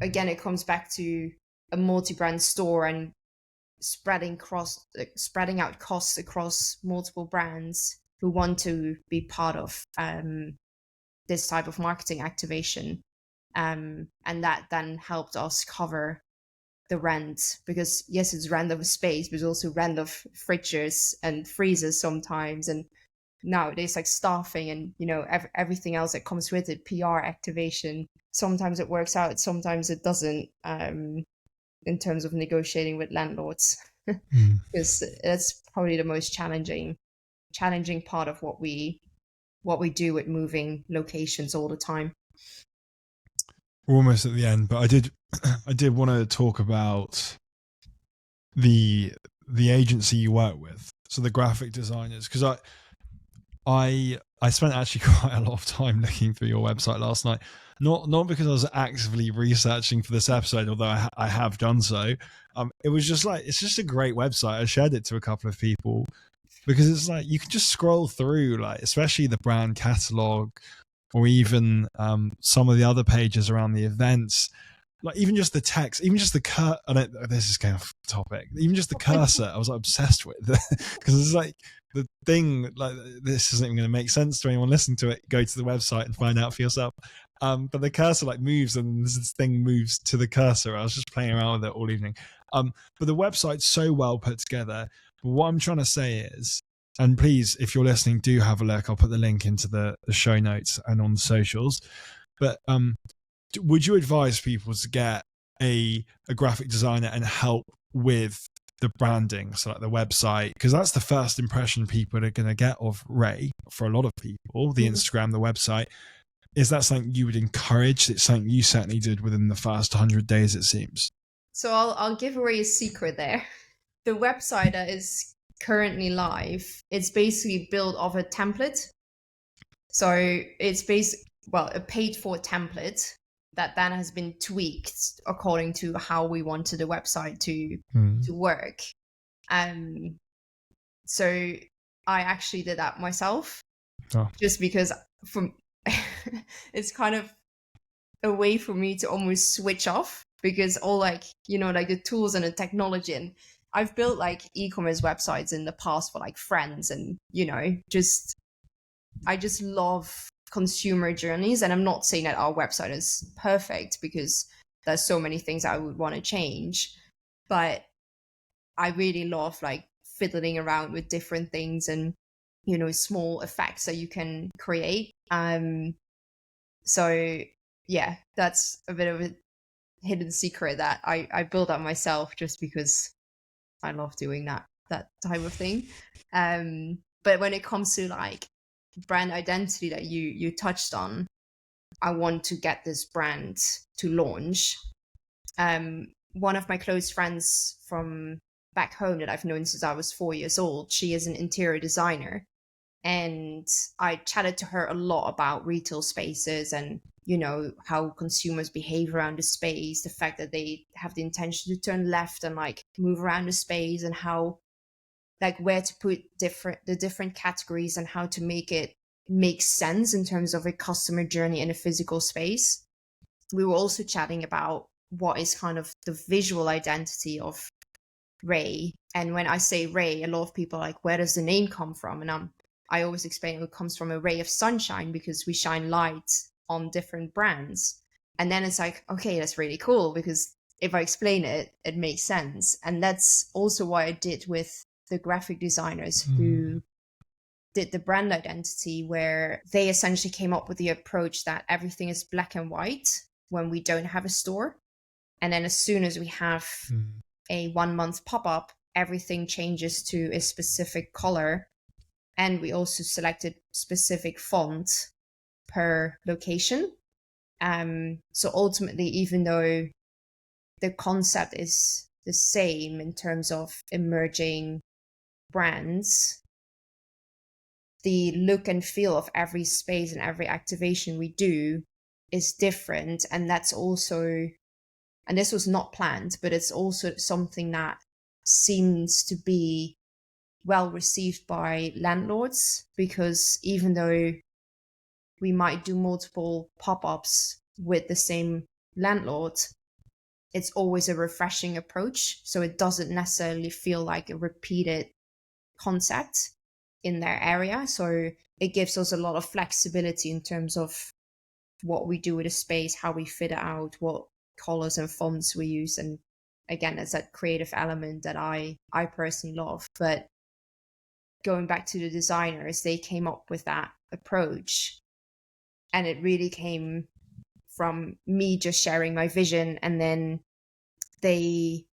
Speaker 2: again, it comes back to a multi-brand store and spreading out costs across multiple brands who want to be part of this type of marketing activation. And that then helped us cover the rent, because yes, it's rent of a space, but it's also rent of fridges and freezers sometimes. And nowadays, like staffing and, you know, everything else that comes with it, PR activation. Sometimes it works out, sometimes it doesn't, in terms of negotiating with landlords, because that's probably the most challenging part of what we do with moving locations all the time.
Speaker 1: We're almost at the end, but I did want to talk about the agency you work with, so the graphic designers, because I spent actually quite a lot of time looking through your website last night. Not because I was actively researching for this episode, although I have done so. It was just like, it's just a great website. I shared it to a couple of people because it's like you can just scroll through, like especially the brand catalog, or even some of the other pages around the events. Like even just the text, even just the this is kind of topic. Even just the cursor, I was like obsessed with, because it's like the thing. Like this isn't even going to make sense to anyone listening to it. Go to the website and find out for yourself. But the cursor like moves, and this thing moves to the cursor. I was just playing around with it all evening. But the website's so well put together. But what I'm trying to say is, and please, if you're listening, do have a look. I'll put the link into the show notes and on the socials. But would you advise people to get a graphic designer and help with the branding, so like the website, because that's the first impression people are going to get of Raye for a lot of people, the Instagram, the website. Is that something you would encourage? It's something you certainly did within the first 100 days, it seems.
Speaker 2: So I'll give away a secret there. The website that is currently live, it's basically built off a template. So it's a paid for template that then has been tweaked according to how we wanted the website to work. So I actually did that myself, just because it's kind of a way for me to almost switch off, because all like, you know, like the tools and the technology, and I've built like e-commerce websites in the past for like friends, and, you know, I just love consumer journeys. And I'm not saying that our website is perfect, because there's so many things I would want to change, but I really love like fiddling around with different things and, you know, small effects that you can create. So yeah, that's a bit of a hidden secret that I built up myself, just because I love doing that type of thing. But when it comes to like brand identity that you touched on, I want to get this brand to launch. One of my close friends from back home that I've known since I was 4 years old, she is an interior designer, and I chatted to her a lot about retail spaces and, you know, how consumers behave around the space, the fact that they have the intention to turn left and like move around the space, and how like where to put the different categories and how to make it make sense in terms of a customer journey in a physical space. We were also chatting about what is kind of the visual identity of Raye. And when I say Raye, a lot of people are like, where does the name come from? And I always explain it comes from a ray of sunshine, because we shine light on different brands. And then it's like, okay, that's really cool, because if I explain it, it makes sense. And that's also what I did with the graphic designers who did the brand identity, where they essentially came up with the approach that everything is black and white when we don't have a store. And then as soon as we have a 1 month pop-up, everything changes to a specific color. And we also selected specific font per location. So ultimately, even though the concept is the same in terms of emerging brands. The look and feel of every space and every activation we do is different. And that's also, and this was not planned, but it's also something that seems to be well received by landlords, because even though we might do multiple pop-ups with the same landlord, it's always a refreshing approach. So it doesn't necessarily feel like a repeated concept in their area. So it gives us a lot of flexibility in terms of what we do with a space, how we fit it out, what colors and fonts we use. And again, it's that creative element that I personally love. But going back to the designers, they came up with that approach, and it really came from me just sharing my vision, and then they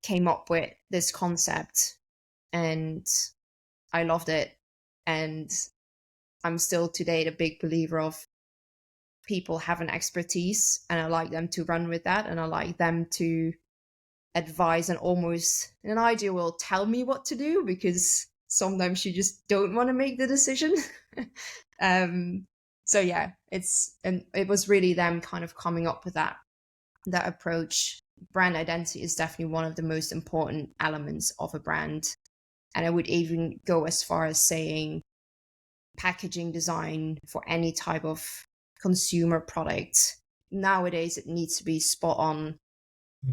Speaker 2: came up with this concept, and I loved it. And I'm still today a big believer of people having expertise, and I like them to run with that, and I like them to advise and almost, in an ideal world, tell me what to do, because sometimes you just don't want to make the decision. So yeah, it was really them kind of coming up with that approach. Brand identity is definitely one of the most important elements of a brand. And I would even go as far as saying packaging design for any type of consumer product. Nowadays, it needs to be spot on.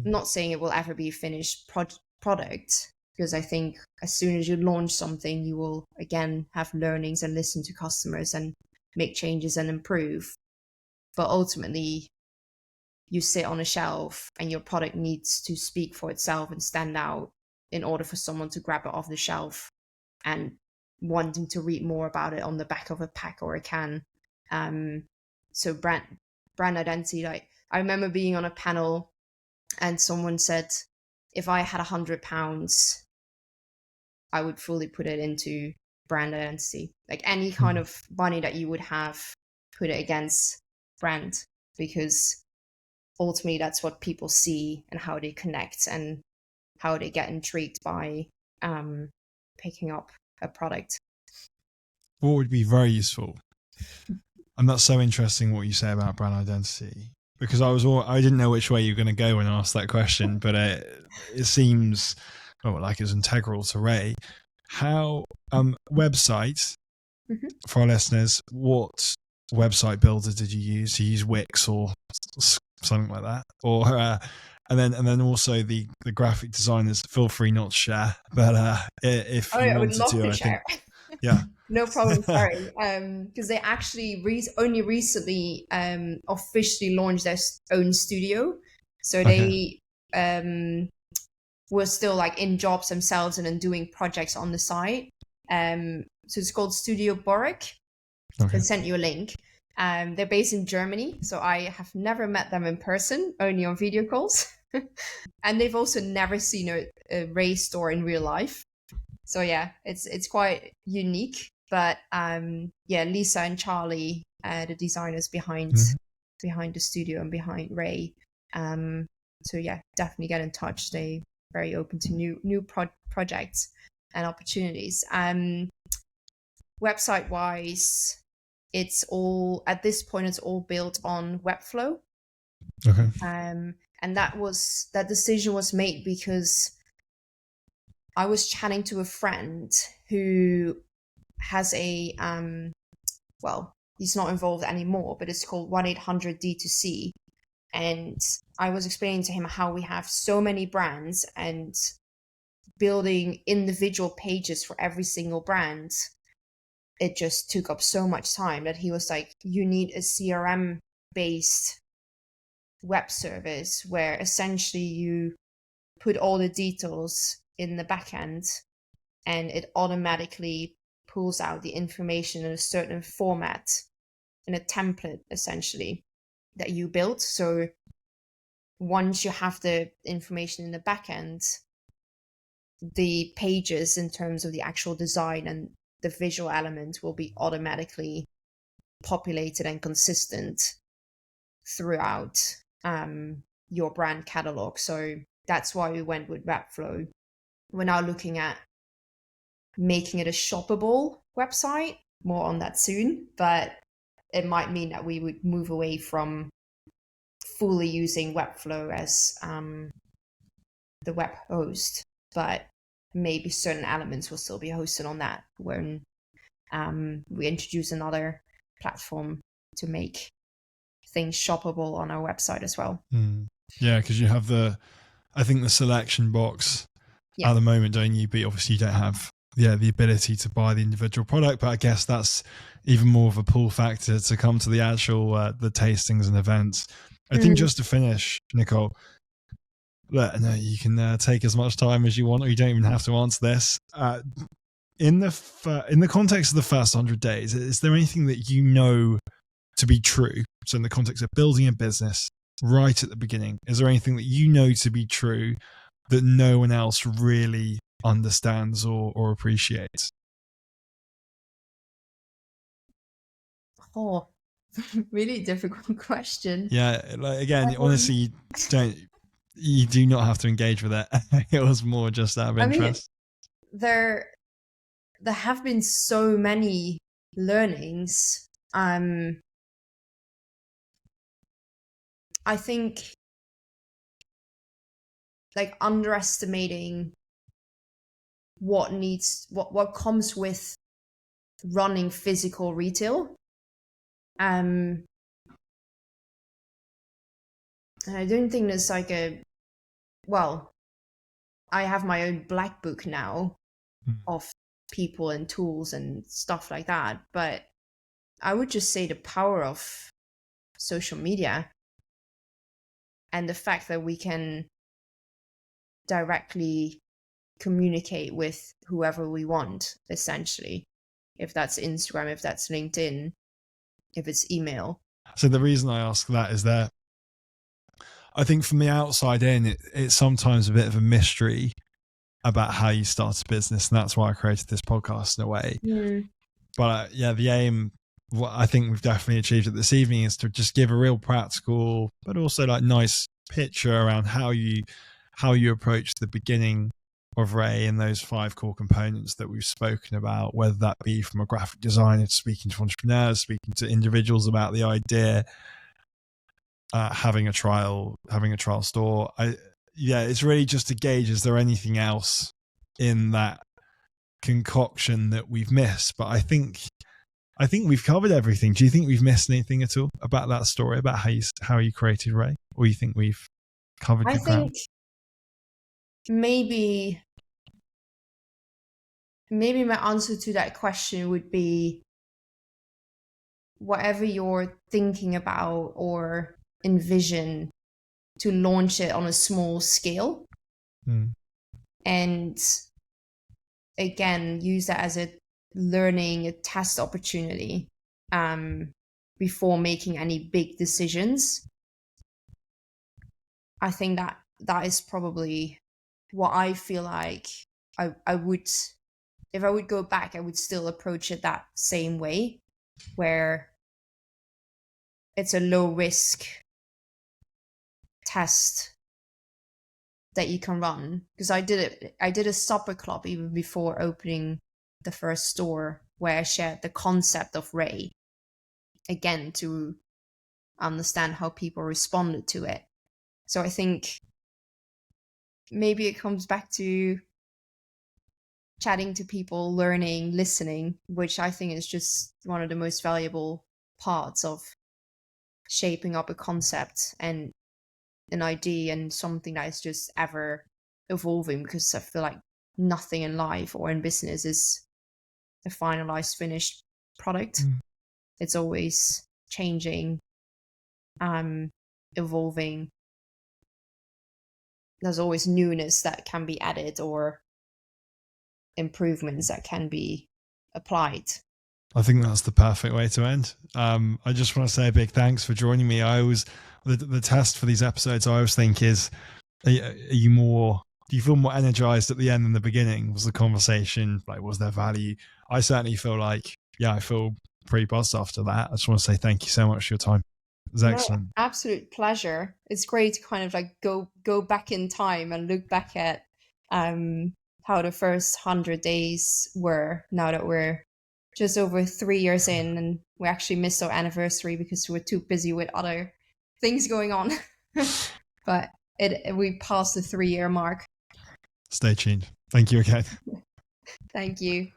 Speaker 2: I'm not saying it will ever be a finished product, because I think as soon as you launch something, you will again have learnings and listen to customers and make changes and improve. But ultimately, you sit on a shelf and your product needs to speak for itself and stand out in order for someone to grab it off the shelf and wanting to read more about it on the back of a pack or a can. So brand identity, like I remember being on a panel and someone said, if I had £100, I would fully put it into brand identity. Like any kind of money that you would have, put it against brand, because ultimately that's what people see and how they connect and how they get intrigued by picking up a product.
Speaker 1: What would be very useful, and that's so interesting what you say about brand identity, because I didn't know which way you were going to go when I asked that question, but it seems like it's integral to Raye. How website for our listeners? What website builder did you use? Did you use Wix or something like that, or and then also the graphic designers? Feel free not to share, but if you
Speaker 2: I would
Speaker 1: wanted
Speaker 2: love to
Speaker 1: I
Speaker 2: share.
Speaker 1: think, yeah.
Speaker 2: No problem. Sorry, because they actually only recently officially launched their own studio, so they were still like in jobs themselves and then doing projects on the side. So it's called Studio Boric. I sent you a link. They're based in Germany, so I have never met them in person, only on video calls. And they've also never seen a Raye store in real life. So yeah, it's quite unique. But Lisa and Charlie, the designers behind the studio and behind Raye. So yeah, definitely get in touch. They very open to new projects and opportunities. Website wise, it's all at this point it's all built on Webflow. And that decision was made because I was chatting to a friend who has a he's not involved anymore, but it's called 1-800-D2C. And I was explaining to him how we have so many brands and building individual pages for every single brand. It just took up so much time that he was like, you need a CRM based web service where essentially you put all the details in the back end and it automatically pulls out the information in a certain format, in a template essentially that you built. So once you have the information in the back end, the pages in terms of the actual design and the visual element will be automatically populated and consistent throughout your brand catalog. So that's why we went with Webflow. We're now looking at making it a shoppable website. More on that soon, but it might mean that we would move away from fully using Webflow as the web host, but maybe certain elements will still be hosted on that when we introduce another platform to make things shoppable on our website as well.
Speaker 1: Yeah, because you have I think the selection box at the moment, don't you? But obviously you don't have the ability to buy the individual product, but I guess that's even more of a pull factor to come to the actual the tastings and events. I think just to finish, Nicole, no, you can take as much time as you want, or you don't even have to answer this. In the context of the first 100 days, is there anything that you know to be true? So in the context of building a business right at the beginning, is there anything that you know to be true that no one else really understands or appreciates?
Speaker 2: Oh, really difficult question.
Speaker 1: Yeah, like again, honestly, you do not have to engage with it. It was more just out of interest.
Speaker 2: There have been so many learnings. I think like underestimating what comes with running physical retail. And I don't think there's like I have my own black book now of people and tools and stuff like that, but I would just say the power of social media and the fact that we can directly communicate with whoever we want, essentially. If that's Instagram, if that's LinkedIn, if it's email.
Speaker 1: So the reason I ask that is that I think from the outside in, it's sometimes a bit of a mystery about how you start a business. And that's why I created this podcast in a way. But the aim, what I think we've definitely achieved it this evening, is to just give a real practical, but also like nice picture around how you approach the beginning of raye and those 5 core components that we've spoken about, whether that be from a graphic designer to speaking to entrepreneurs, speaking to individuals about the idea, having a trial store. It's really just to gauge, is there anything else in that concoction that we've missed? But I think we've covered everything. Do you think we've missed anything at all about that story, about how you created raye, or you think we've covered good ground?
Speaker 2: Maybe my answer to that question would be whatever you're thinking about or envision, to launch it on a small scale. And again, use that as a test opportunity before making any big decisions. I think that is probably what I feel like I would, if I would go back, I would still approach it that same way, where it's a low risk test that you can run. Because I did a supper club even before opening the first store, where I shared the concept of raye, again, to understand how people responded to it. So I think maybe it comes back to chatting to people, learning, listening, which I think is just one of the most valuable parts of shaping up a concept and an idea, and something that is just ever evolving, because I feel like nothing in life or in business is a finalized, finished product. It's always changing, evolving. There's always newness that can be added or improvements that can be applied.
Speaker 1: I think that's the perfect way to end. I just want to say a big thanks for joining me. The test for these episodes, I always think is, do you feel more energized at the end than the beginning? Was the conversation, like, was there value? I certainly feel like, I feel pretty buzzed after that. I just want to say thank you so much for your time. was
Speaker 2: No,
Speaker 1: excellent.
Speaker 2: absolute pleasure. It's great to kind of like go back in time and look back at how the first 100 days were, now that we're just over 3 years in, and we actually missed our anniversary because we were too busy with other things going on. But we passed the 3-year mark.
Speaker 1: Stay tuned. Thank you again.
Speaker 2: Thank you.